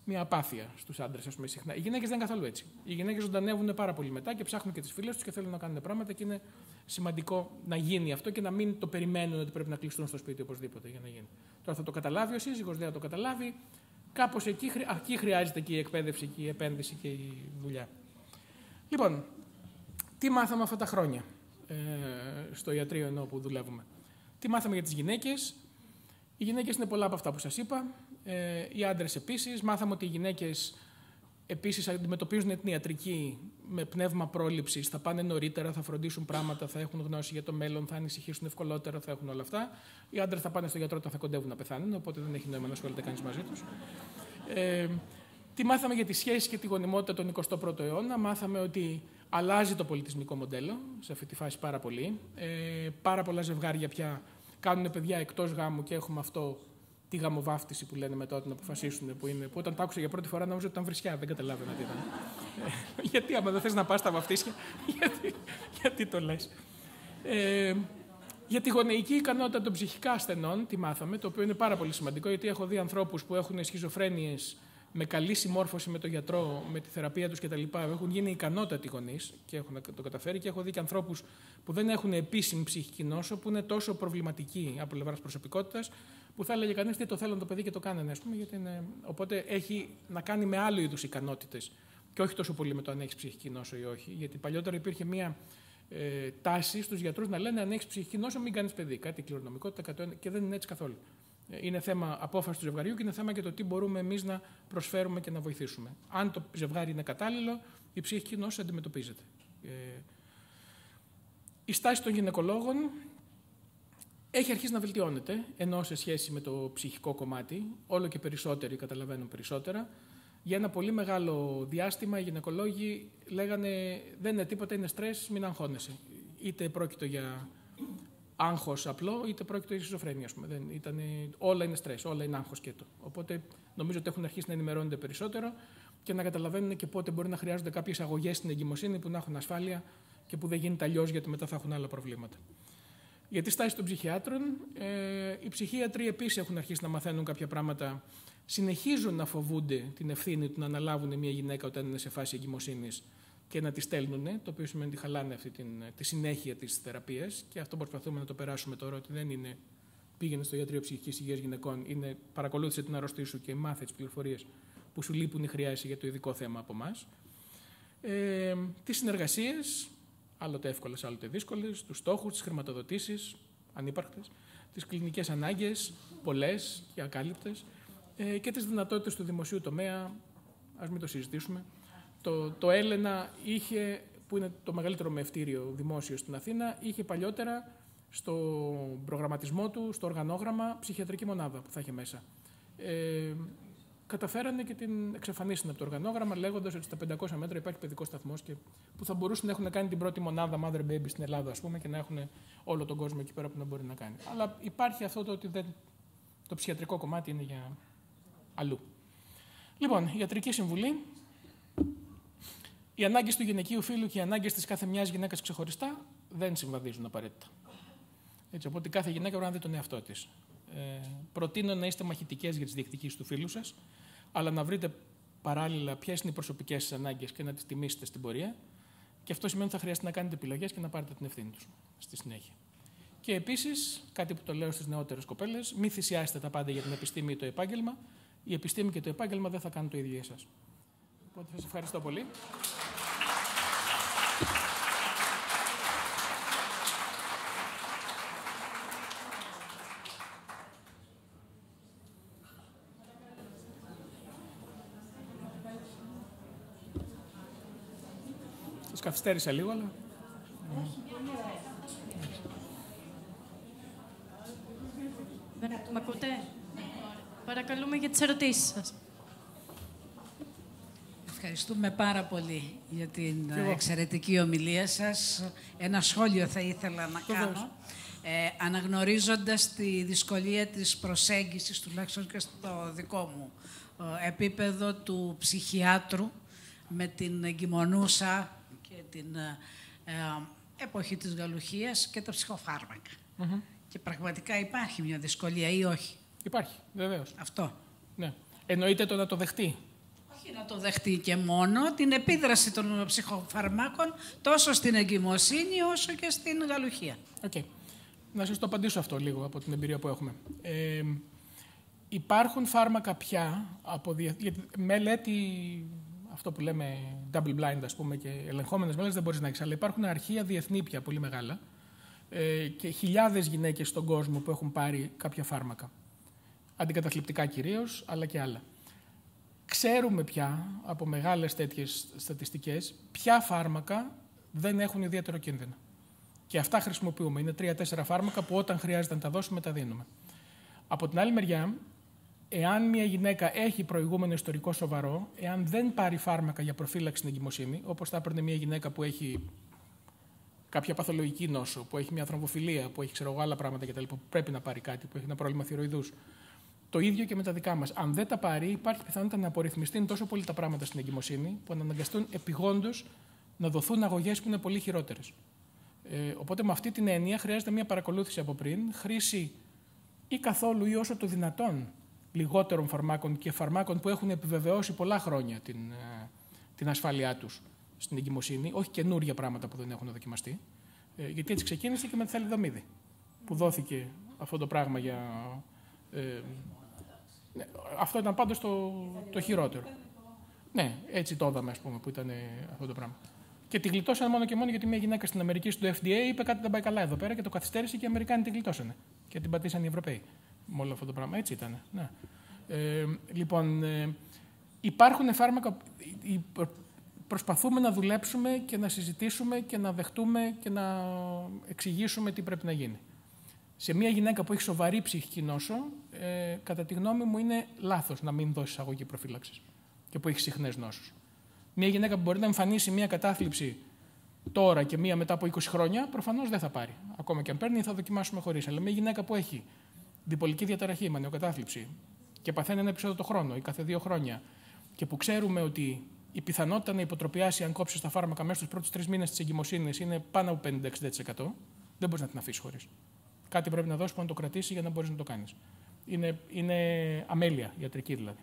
μια απάθεια στους άντρες, ας πούμε, συχνά. Οι γυναίκες δεν είναι καθόλου έτσι. Οι γυναίκες ζωντανεύουν πάρα πολύ μετά και ψάχνουν και τις φίλες τους και θέλουν να κάνουν πράγματα και είναι σημαντικό να γίνει αυτό και να μην το περιμένουν ότι πρέπει να κλειστούν στο σπίτι οπωσδήποτε για να γίνει. Τώρα θα το καταλάβει ο σύζυγος, δεν θα το καταλάβει. Κάπως εκεί χρειάζεται και η εκπαίδευση και η επένδυση και η δουλειά. Λοιπόν, τι μάθαμε αυτά τα χρόνια στο ιατρείο ενώ που δουλεύουμε? Τι μάθαμε για τις γυναίκες? Οι γυναίκες είναι πολλά από αυτά που σας είπα. Οι άντρες επίσης. Μάθαμε ότι οι γυναίκες επίσης αντιμετωπίζουν την ιατρική με πνεύμα πρόληψης. Θα πάνε νωρίτερα, θα φροντίσουν πράγματα, θα έχουν γνώση για το μέλλον, θα ανησυχήσουν ευκολότερα, θα έχουν όλα αυτά. Οι άντρες θα πάνε στο γιατρό όταν θα κοντεύουν να πεθάνουν, οπότε δεν έχει νόημα να ασχολείται κανείς μαζί τους. Τι μάθαμε για τις σχέσεις και τη γονιμότητα τον 21ο αιώνα? Μάθαμε ότι αλλάζει το πολιτισμικό μοντέλο σε αυτή τη φάση πάρα πολύ. Πάρα πολλά ζευγάρια πια κάνουν παιδιά εκτός γάμου και έχουμε αυτό τη γαμοβάφτιση που λένε μετά όταν αποφασίσουν, που όταν τα άκουσα για πρώτη φορά νόμιζα ότι ήταν βρισιά, δεν καταλάβαινα τι ήταν. Γιατί άμα δεν θες να πας στα βαφτίσια, γιατί το λες? Για τη γονεϊκή ικανότητα των ψυχικά ασθενών, τι μάθαμε, το οποίο είναι πάρα πολύ σημαντικό, γιατί έχω δει ανθρώπους που έχουν σχιζοφρένειες με καλή συμμόρφωση με τον γιατρό, με τη θεραπεία τους κτλ. Έχουν γίνει ικανότατοι γονείς και έχουν το καταφέρει, και έχω δει και ανθρώπους που δεν έχουν επίσημη ψυχική νόσο, που είναι τόσο προβληματικοί από πλευράς προσωπικότητας, που θα έλεγε κανείς τι το θέλουν το παιδί και το κάνανε, ας πούμε, γιατί οπότε έχει να κάνει με άλλου είδους ικανότητες και όχι τόσο πολύ με το αν έχεις ψυχική νόσο ή όχι. Γιατί παλιότερα υπήρχε μια τάση στους γιατρούς να λένε αν έχεις ψυχική νόσο μην κάνεις παιδί, κάτι κληρονομικότητα, και δεν είναι έτσι καθόλου. Είναι θέμα απόφαση του ζευγαριού και είναι θέμα και το τι μπορούμε εμείς να προσφέρουμε και να βοηθήσουμε. Αν το ζευγάρι είναι κατάλληλο, η ψυχική νόσο αντιμετωπίζεται. Η στάση των γυναικολόγων έχει αρχίσει να βελτιώνεται, ενώ σε σχέση με το ψυχικό κομμάτι, όλο και περισσότεροι καταλαβαίνουν περισσότερα. Για ένα πολύ μεγάλο διάστημα οι γυναικολόγοι λέγανε δεν είναι τίποτα, είναι στρες, μην αγχώνεσαι. Είτε πρόκειται για άγχος απλό, είτε πρόκειται για σχιζοφρένεια. Όλα είναι στρες, όλα είναι άγχος σκέτο. Οπότε νομίζω ότι έχουν αρχίσει να ενημερώνονται περισσότερο και να καταλαβαίνουν και πότε μπορεί να χρειάζονται κάποιες αγωγές στην εγκυμοσύνη που να έχουν ασφάλεια και που δεν γίνεται αλλιώς γιατί μετά θα έχουν άλλα προβλήματα. Για τη στάση των ψυχιάτρων, οι ψυχίατροι επίσης έχουν αρχίσει να μαθαίνουν κάποια πράγματα. Συνεχίζουν να φοβούνται την ευθύνη του να αναλάβουν μια γυναίκα όταν είναι σε φάση εγκυμοσύνης και να τη στέλνουν, το οποίο σημαίνει ότι χαλάνε αυτή τη συνέχεια της θεραπείας. Και αυτό προσπαθούμε να το περάσουμε τώρα, ότι δεν είναι πήγαινε στο ιατρείο ψυχικής υγείας γυναικών, είναι παρακολούθησε την αρρώστια σου και μάθε τις πληροφορίες που σου λείπουν ή χρειάζεσαι για το ειδικό θέμα από εμάς. Τις συνεργασίες, άλλοτε εύκολες, άλλοτε δύσκολες, τους στόχους, τις χρηματοδοτήσεις, ανύπαρκτες, τις κλινικές ανάγκες, πολλές και ακάλυπτες, και τις δυνατότητες του δημοσίου τομέα, ας μην το συζητήσουμε. Το Έλενα είχε, που είναι το μεγαλύτερο μευτήριο δημόσιο στην Αθήνα, είχε παλιότερα στο προγραμματισμό του, στο οργανόγραμμα, ψυχιατρική μονάδα που θα είχε μέσα. Καταφέρανε και την εξαφανίσουν από το οργανόγραμμα, λέγοντας ότι στα 500 μέτρα υπάρχει παιδικός σταθμός και που θα μπορούσαν να έχουν κάνει την πρώτη μονάδα Mother Baby στην Ελλάδα, ας πούμε, και να έχουν όλο τον κόσμο εκεί πέρα που να μπορεί να κάνει. Αλλά υπάρχει αυτό το ότι το ψυχιατρικό κομμάτι είναι για αλλού. Λοιπόν, ιατρική συμβουλή. Οι ανάγκες του γυναικείου φύλου και οι ανάγκες της κάθε μιας γυναίκας ξεχωριστά δεν συμβαδίζουν απαραίτητα. Έτσι, οπότε κάθε γυναίκα πρέπει να δει τον εαυτό της. Προτείνω να είστε μαχητικές για τις διεκδικήσεις του φίλου σας, αλλά να βρείτε παράλληλα ποιες είναι οι προσωπικές σας ανάγκες και να τις τιμήσετε στην πορεία. Και αυτό σημαίνει ότι θα χρειαστεί να κάνετε επιλογές και να πάρετε την ευθύνη τους στη συνέχεια. Και επίσης, κάτι που το λέω στις νεότερες κοπέλες, μην θυσιάσετε τα πάντα για την επιστήμη ή το επάγγελμα. Η επιστήμη και το επάγγελμα δεν θα κάνουν το ίδιο για εσάς. Οπότε σας ευχαριστώ πολύ. Σας καθυστέρησα λίγο, αλλά... Μ' ακούτε? Παρακαλούμε για τις ερωτήσεις σας. Ευχαριστούμε πάρα πολύ για την εξαιρετική ομιλία σας. Ένα σχόλιο θα ήθελα να κάνω. Αναγνωρίζοντας τη δυσκολία της προσέγγισης, τουλάχιστον και στο δικό μου επίπεδο του ψυχιάτρου, με την εγκυμονούσα και την εποχή της γαλουχίας και τα ψυχοφάρμακα. Και πραγματικά υπάρχει μια δυσκολία ή όχι? Υπάρχει, βεβαίως. Αυτό. Ναι. Εννοείται το να το δεχτεί. Όχι να το δεχτεί και μόνο, την επίδραση των ψυχοφαρμάκων τόσο στην εγκυμοσύνη όσο και στην γαλουχία. Okay. Να σας το απαντήσω αυτό λίγο από την εμπειρία που έχουμε. Υπάρχουν φάρμακα πια από μελέτη, αυτό που λέμε double blind, ας πούμε, και ελεγχόμενες μελέτες δεν μπορείς να έχεις, αλλά υπάρχουν αρχεία διεθνή πια πολύ μεγάλα και χιλιάδες γυναίκες στον κόσμο που έχουν πάρει κάποια φάρμακα. Αντικαταθλιπτικά κυρίως, αλλά και άλλα. Ξέρουμε πια από μεγάλες τέτοιες στατιστικές ποια φάρμακα δεν έχουν ιδιαίτερο κίνδυνο. Και αυτά χρησιμοποιούμε. Είναι 3-4 φάρμακα που όταν χρειάζεται να τα δώσουμε, τα δίνουμε. Από την άλλη μεριά, εάν μια γυναίκα έχει προηγούμενο ιστορικό σοβαρό, εάν δεν πάρει φάρμακα για προφύλαξη στην εγκυμοσύνη, όπως θα έπαιρνε μια γυναίκα που έχει κάποια παθολογική νόσο, που έχει μια θρομβοφιλία, που έχει άλλα πράγματα κτλ., που πρέπει να πάρει κάτι, που έχει ένα πρόβλημα θηροειδούς. Το ίδιο και με τα δικά μας. Αν δεν τα πάρει, υπάρχει πιθανότητα να απορριθμιστούν τόσο πολύ τα πράγματα στην εγκυμοσύνη, που να αναγκαστούν επιγόντως να δοθούν αγωγές που είναι πολύ χειρότερες. Οπότε, με αυτή την έννοια, χρειάζεται μια παρακολούθηση από πριν, χρήση ή καθόλου ή όσο το δυνατόν λιγότερων φαρμάκων και φαρμάκων που έχουν επιβεβαιώσει πολλά χρόνια την ασφάλειά τους στην εγκυμοσύνη, όχι καινούργια πράγματα που δεν έχουν δοκιμαστεί. Γιατί έτσι ξεκίνησε και με τη θαλιδομίδη, που δόθηκε αυτό το πράγμα για. Αυτό ήταν πάντως το χειρότερο. Ναι, έτσι το είδαμε, ας πούμε, που ήταν αυτό το πράγμα. Και τη γλιτώσανε μόνο και μόνο γιατί μια γυναίκα στην Αμερική, στο FDA, είπε κάτι δεν πάει καλά εδώ πέρα και το καθυστέρησε και οι Αμερικάνοι τη γλιτώσανε. Και την πατήσανε οι Ευρωπαίοι. Με όλο αυτό το πράγμα. Έτσι ήταν. Ναι. Λοιπόν, υπάρχουν φάρμακα. προσπαθούμε να δουλέψουμε και να συζητήσουμε και να δεχτούμε και να εξηγήσουμε τι πρέπει να γίνει. Σε μια γυναίκα που έχει σοβαρή ψυχική νόσο, κατά τη γνώμη μου είναι λάθος να μην δώσει αγωγή προφύλαξης και που έχει συχνές νόσους. Μια γυναίκα που μπορεί να εμφανίσει μια κατάθλιψη τώρα και μία μετά από 20 χρόνια, προφανώς δεν θα πάρει. Ακόμα και αν παίρνει, θα δοκιμάσουμε χωρίς. Αλλά μια γυναίκα που έχει διπολική διαταραχή, μανιοκατάθλιψη και παθαίνει ένα επεισόδιο το χρόνο ή κάθε 2 χρόνια και που ξέρουμε ότι η πιθανότητα να υποτροπιάσει αν κόψει τα φάρμακα μέσα στους πρώτους 3 μήνες της εγκυμοσύνης είναι πάνω από 50-60%, δεν μπορείς να την αφήσεις χωρίς. Κάτι πρέπει να δώσει που να το κρατήσει για να μπορείς να το κάνεις. Είναι αμέλεια ιατρική δηλαδή.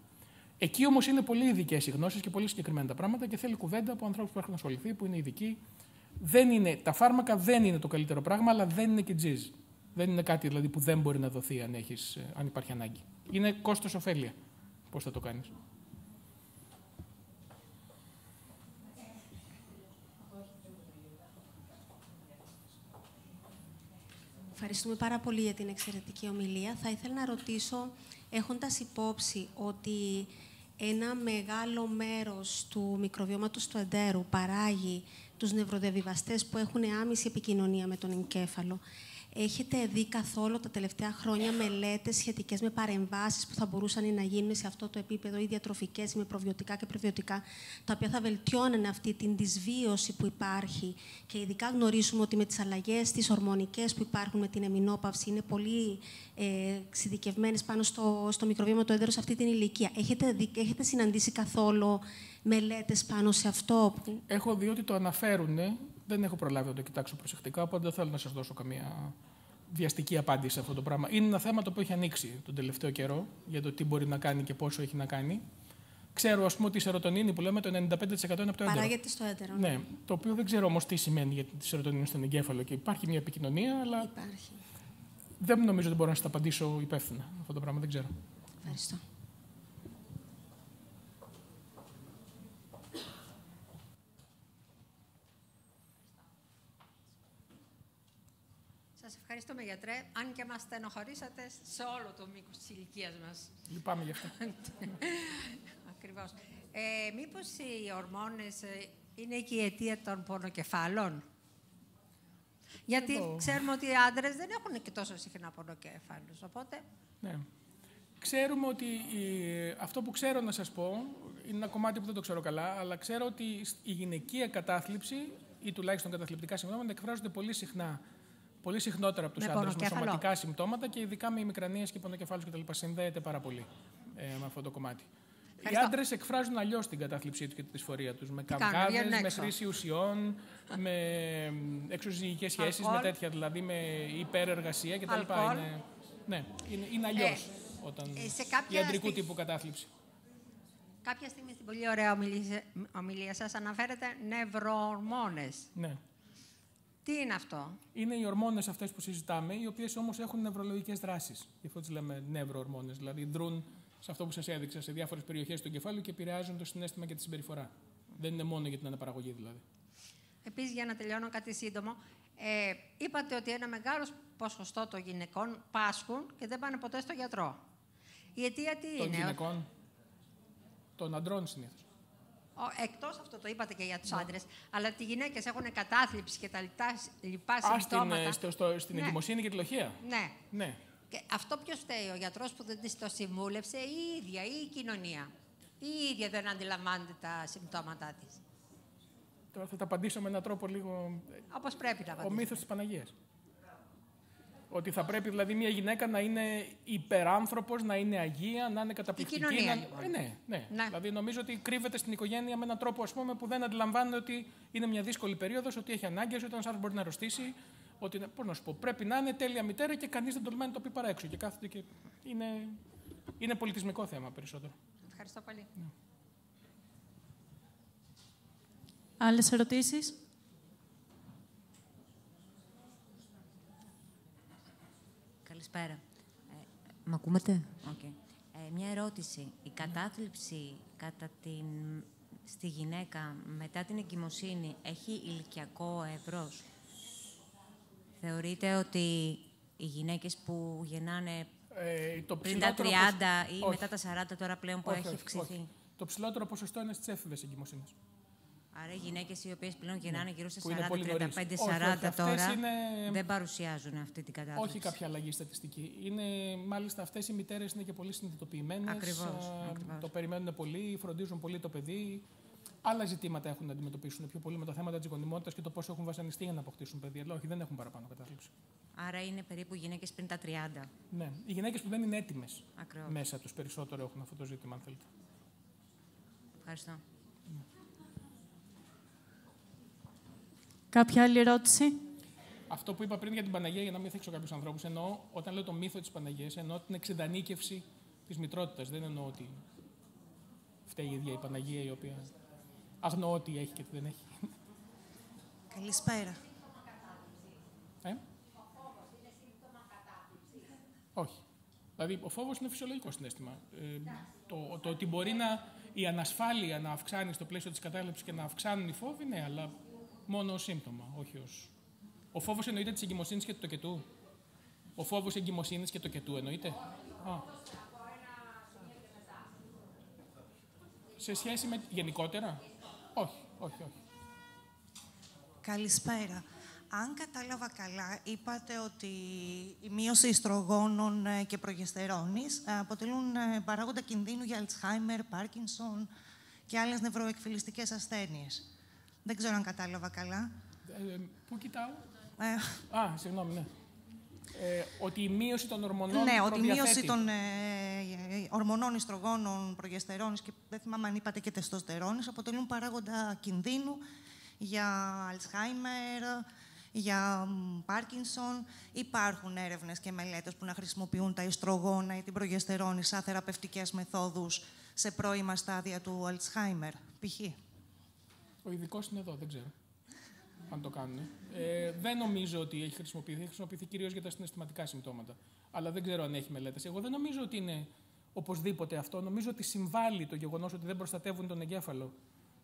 Εκεί όμως είναι πολύ ειδικές οι γνώσεις και πολύ συγκεκριμένα τα πράγματα και θέλει κουβέντα από ανθρώπους που έχουν ασχοληθεί, που είναι ειδικοί. Τα φάρμακα δεν είναι το καλύτερο πράγμα, αλλά δεν είναι και τζιζ. Δεν είναι κάτι δηλαδή που δεν μπορεί να δοθεί αν υπάρχει ανάγκη. Είναι κόστος-οφέλεια. Πώς θα το κάνεις. Ευχαριστούμε πάρα πολύ για την εξαιρετική ομιλία. Θα ήθελα να ρωτήσω, έχοντας υπόψη ότι ένα μεγάλο μέρος του μικροβιώματος του εντέρου παράγει τους νευροδιαβιβαστές που έχουν άμεση επικοινωνία με τον εγκέφαλο, έχετε δει καθόλου τα τελευταία χρόνια μελέτες σχετικές με παρεμβάσεις που θα μπορούσαν να γίνουν σε αυτό το επίπεδο, ή διατροφικές με προβιωτικά και πρεβιωτικά, τα οποία θα βελτιώνουν αυτή την δυσβίωση που υπάρχει και ειδικά γνωρίζουμε ότι με τις αλλαγές τις ορμονικές που υπάρχουν με την εμεινόπαυση είναι πολύ εξειδικευμένες πάνω στο μικροβίωμα του έντερου σε αυτή την ηλικία. Έχετε συναντήσει καθόλου μελέτες πάνω σε αυτό? Έχω δει ότι το αναφέρουν. Δεν έχω προλάβει να το κοιτάξω προσεκτικά, οπότε δεν θέλω να σας δώσω καμία βιαστική απάντηση σε αυτό το πράγμα. Είναι ένα θέμα το οποίο έχει ανοίξει τον τελευταίο καιρό για το τι μπορεί να κάνει και πόσο έχει να κάνει. Ξέρω, ας πούμε, ότι η σερωτονίνη που λέμε το 95% είναι από το έντερο. Παράγεται στο έντερο. Ναι, το οποίο δεν ξέρω όμως τι σημαίνει για τη σερωτονίνη στον εγκέφαλο και υπάρχει μια επικοινωνία, αλλά. Υπάρχει. Δεν νομίζω ότι μπορώ να σας τα απαντήσω υπεύθυνα. Αυτό το πράγμα δεν ξέρω. Ευχαριστώ. Σας ευχαριστούμε, γιατρέ, αν και μας στενοχωρήσατε σε όλο το μήκος της ηλικίας μας. Λυπάμαι γι' αυτό. Ακριβώς. Μήπως οι ορμόνες είναι και η αιτία των πονοκεφάλων? Γιατί ξέρουμε ότι οι άντρες δεν έχουν και τόσο συχνά πονοκέφαλους, οπότε. Ναι. Ξέρουμε ότι αυτό που ξέρω να σας πω, είναι ένα κομμάτι που δεν το ξέρω καλά, αλλά ξέρω ότι η γυναικεία κατάθλιψη, ή τουλάχιστον καταθλιπτικά συμπτώματα, εκφράζονται πολύ συχνά. Πολύ συχνότερα από τους άντρες με σωματικά συμπτώματα και ειδικά με ημικρανίες και πονοκεφάλους κτλ. Συνδέεται πάρα πολύ με αυτό το κομμάτι. Οι άντρες εκφράζουν αλλιώς την κατάθλιψή τους και τη δυσφορία τους. Με καυγάδες, με χρήση ουσιών, με εξωσυζυγικές σχέσεις, με τέτοια δηλαδή, με υπερεργασία κτλ. Ναι, είναι αλλιώς όταν ιατρικού τύπου κατάθλιψη. Κάποια στιγμή στην πολύ ωραία ομιλία σας αναφέρετε νευροορμόνες. Ναι. Τι είναι αυτό? Είναι οι ορμόνες αυτές που συζητάμε, οι οποίες όμως έχουν νευρολογικές δράσεις. Γι' αυτό τις λέμε νευροορμόνες. Δηλαδή δρούν σε αυτό που σας έδειξα, σε διάφορες περιοχές του εγκεφάλου και επηρεάζουν το συναίσθημα και τη συμπεριφορά. Δεν είναι μόνο για την αναπαραγωγή δηλαδή. Επίσης, για να τελειώνω κάτι σύντομο, είπατε ότι ένα μεγάλο ποσοστό των γυναικών πάσχουν και δεν πάνε ποτέ στο γιατρό. Η αιτία τι είναι? Των γυναικών, των αντρών συνήθως. Εκτός αυτό το είπατε και για τους άντρες, αλλά ότι οι γυναίκες έχουν κατάθλιψη και τα λοιπά συμπτώματα. Στην εγκυμοσύνη και τη λοχεία. Ναι. Και αυτό ποιος φταίει? Ο γιατρός που δεν της το συμβούλευσε, ή η ίδια, ή η κοινωνία? Ή η ίδια δεν αντιλαμβάνεται τα συμπτώματά της? Τώρα θα τα απαντήσω με έναν τρόπο λίγο. Όπως πρέπει να απαντήσω. Ο μύθος της Παναγίας. Ότι θα πρέπει δηλαδή μια γυναίκα να είναι υπεράνθρωπος, να είναι αγία, να είναι καταπληκτική. Η κοινωνία, λοιπόν. Ναι. Δηλαδή νομίζω ότι κρύβεται στην οικογένεια με έναν τρόπο, ας πούμε, που δεν αντιλαμβάνεται ότι είναι μια δύσκολη περίοδος, ότι έχει ανάγκες, ότι ένας άνθρωπος μπορεί να αρρωστήσει. Ότι, πώς να σου πω, πρέπει να είναι τέλεια μητέρα και κανείς δεν τολμάει να το πει παρά έξω. Και κάθεται και. Είναι πολιτισμικό θέμα περισσότερο. Ευχαριστώ πολύ. Ναι. Άλλες ερωτήσεις? Καλησπέρα. Μ' ακούμετε? Okay. Μια ερώτηση. Η κατάθλιψη στη γυναίκα μετά την εγκυμοσύνη έχει ηλικιακό εύρος? Θεωρείτε ότι οι γυναίκες που γεννάνε πριν τα 30 ή μετά τα 40 τώρα πλέον που έχει αυξηθεί? Το ψηλότερο ποσοστό είναι στις έφηβες εγκυμοσύνες. Άρα οι γυναίκες οι οποίες πλέον γεννάνε γύρω στα 40-35-40 τώρα δεν παρουσιάζουν αυτή την κατάσταση. Όχι κάποια αλλαγή στατιστική. Μάλιστα αυτές οι μητέρες είναι και πολύ συνειδητοποιημένες. Ακριβώς. Το περιμένουν πολύ, φροντίζουν πολύ το παιδί. Άλλα ζητήματα έχουν να αντιμετωπίσουν πιο πολύ με τα θέματα της γονιμότητας και το πόσο έχουν βασανιστεί για να αποκτήσουν παιδί. Αλλά όχι, δεν έχουν παραπάνω κατάθλιψη. Άρα είναι περίπου γυναίκες πριν τα 30. Ναι. Οι γυναίκες που δεν είναι έτοιμες μέσα τους περισσότερο έχουν αυτό το ζήτημα, αν θέλετε. Ευχαριστώ. Κάποια άλλη ερώτηση? Αυτό που είπα πριν για την Παναγία, για να μην θίξω κάποιους ανθρώπους, εννοώ όταν λέω το μύθο της Παναγίας, εννοώ την εξεντανίκευση της μητρότητας. Δεν εννοώ ότι φταίει η ίδια η Παναγία, η οποία αγνοώ ότι έχει και τι δεν έχει. Καλησπέρα. Όχι. Δηλαδή, ο φόβος είναι φυσιολογικό συναίσθημα. Το ότι μπορεί η ανασφάλεια να αυξάνει στο πλαίσιο της κατάληψης και να αυξάνουν οι φόβοι, ναι, αλλά μόνο ως σύμπτωμα, όχι ως... Ο φόβος εννοείται της εγκυμοσύνης και του τοκετού. Ο φόβος εγκυμοσύνης και τοκετού εννοείται. Σε σχέση με γενικότερα. Όχι. Καλησπέρα. Αν κατάλαβα καλά, είπατε ότι η μείωση ιστρογόνων και προγεστερόνης αποτελούν παράγοντα κινδύνου για Αλτσχάιμερ, Πάρκινσον και άλλες νευροεκφυλιστικές ασθένειες. Δεν ξέρω αν κατάλαβα καλά. Πού κοιτάω? Συγγνώμη, ναι. Ότι η μείωση των ορμονών ναι, ότι η μείωση των ορμονών ιστρογόνων, προγεστερόνης και δεν θυμάμαι αν είπατε και τεστοστερόνης αποτελούν παράγοντα κινδύνου για Αλτσχάιμερ, για Πάρκινσον. Υπάρχουν έρευνες και μελέτες που να χρησιμοποιούν τα ιστρογόνα ή την προγεστερόνη σαν θεραπευτικές μεθόδους σε πρώιμα στάδια του Αλτσχάιμερ, π.χ. Ο ειδικός είναι εδώ, δεν ξέρω αν το κάνουν. Δεν νομίζω ότι έχει χρησιμοποιηθεί. Έχει χρησιμοποιηθεί κυρίως για τα συναισθηματικά συμπτώματα. Αλλά δεν ξέρω αν έχει μελέτες. Εγώ δεν νομίζω ότι είναι οπωσδήποτε αυτό. Νομίζω ότι συμβάλλει το γεγονός ότι δεν προστατεύουν τον εγκέφαλο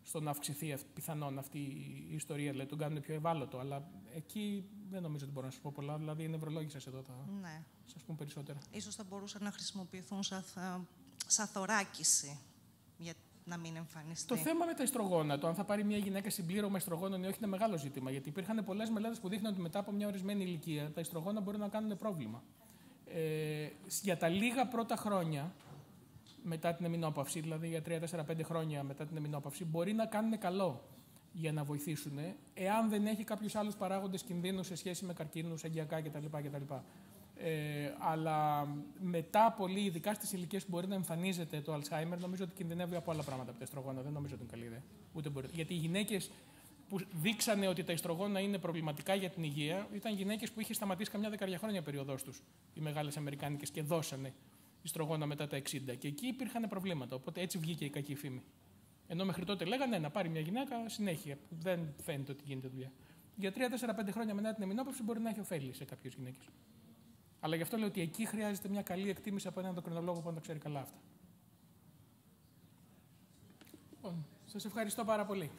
στο να αυξηθεί πιθανόν αυτή η ιστορία. Δηλαδή τον κάνουν πιο ευάλωτο. Αλλά εκεί δεν νομίζω ότι μπορώ να σας πω πολλά. Δηλαδή οι νευρολόγοι σας εδώ θα σας πούν περισσότερα. Ίσως θα μπορούσαν να χρησιμοποιηθούν σαν θωράκιση για να μην εμφανιστεί. Το θέμα με τα ιστρογόνα, το αν θα πάρει μια γυναίκα συμπλήρωμα ιστρογόνων ή όχι, είναι μεγάλο ζήτημα. Γιατί υπήρχαν πολλές μελέτες που δείχνουν ότι μετά από μια ορισμένη ηλικία τα ιστρογόνα μπορεί να κάνουν πρόβλημα. Για τα λίγα πρώτα χρόνια μετά την εμεινόπαυση, δηλαδή για 3-4-5 χρόνια μετά την εμεινόπαυση, μπορεί να κάνουν καλό για να βοηθήσουν, εάν δεν έχει κάποιους άλλους παράγοντες κινδύνου σε σχέση με καρκίνους, αγκιακά κτλ. Αλλά μετά πολύ, ειδικά στις ηλικίες που μπορεί να εμφανίζεται το Alzheimer, νομίζω ότι κινδυνεύει από άλλα πράγματα από τα ιστρογόνα. Δεν νομίζω ότι είναι καλή ιδέα. Ούτε μπορεί. Γιατί οι γυναίκες που δείξανε ότι τα ιστρογόνα είναι προβληματικά για την υγεία ήταν γυναίκες που είχε σταματήσει καμιά δεκαετία περίοδός τους, οι μεγάλες αμερικάνικες, και δώσανε ιστρογόνα μετά τα 60. Και εκεί υπήρχαν προβλήματα. Οπότε έτσι βγήκε η κακή φήμη. Ενώ μέχρι τότε λέγανε να πάρει μια γυναίκα συνέχεια. Δεν φαίνεται ότι γίνεται δουλειά. Για 3-4-5 χρόνια μετά την εμεινόπαυση μπορεί να έχει ωφέλη σε κάποιες γυναίκες. Αλλά γι' αυτό λέω ότι εκεί χρειάζεται μια καλή εκτίμηση από έναν ενδοκρινολόγο που να τα ξέρει καλά αυτά. Λοιπόν, σας ευχαριστώ πάρα πολύ.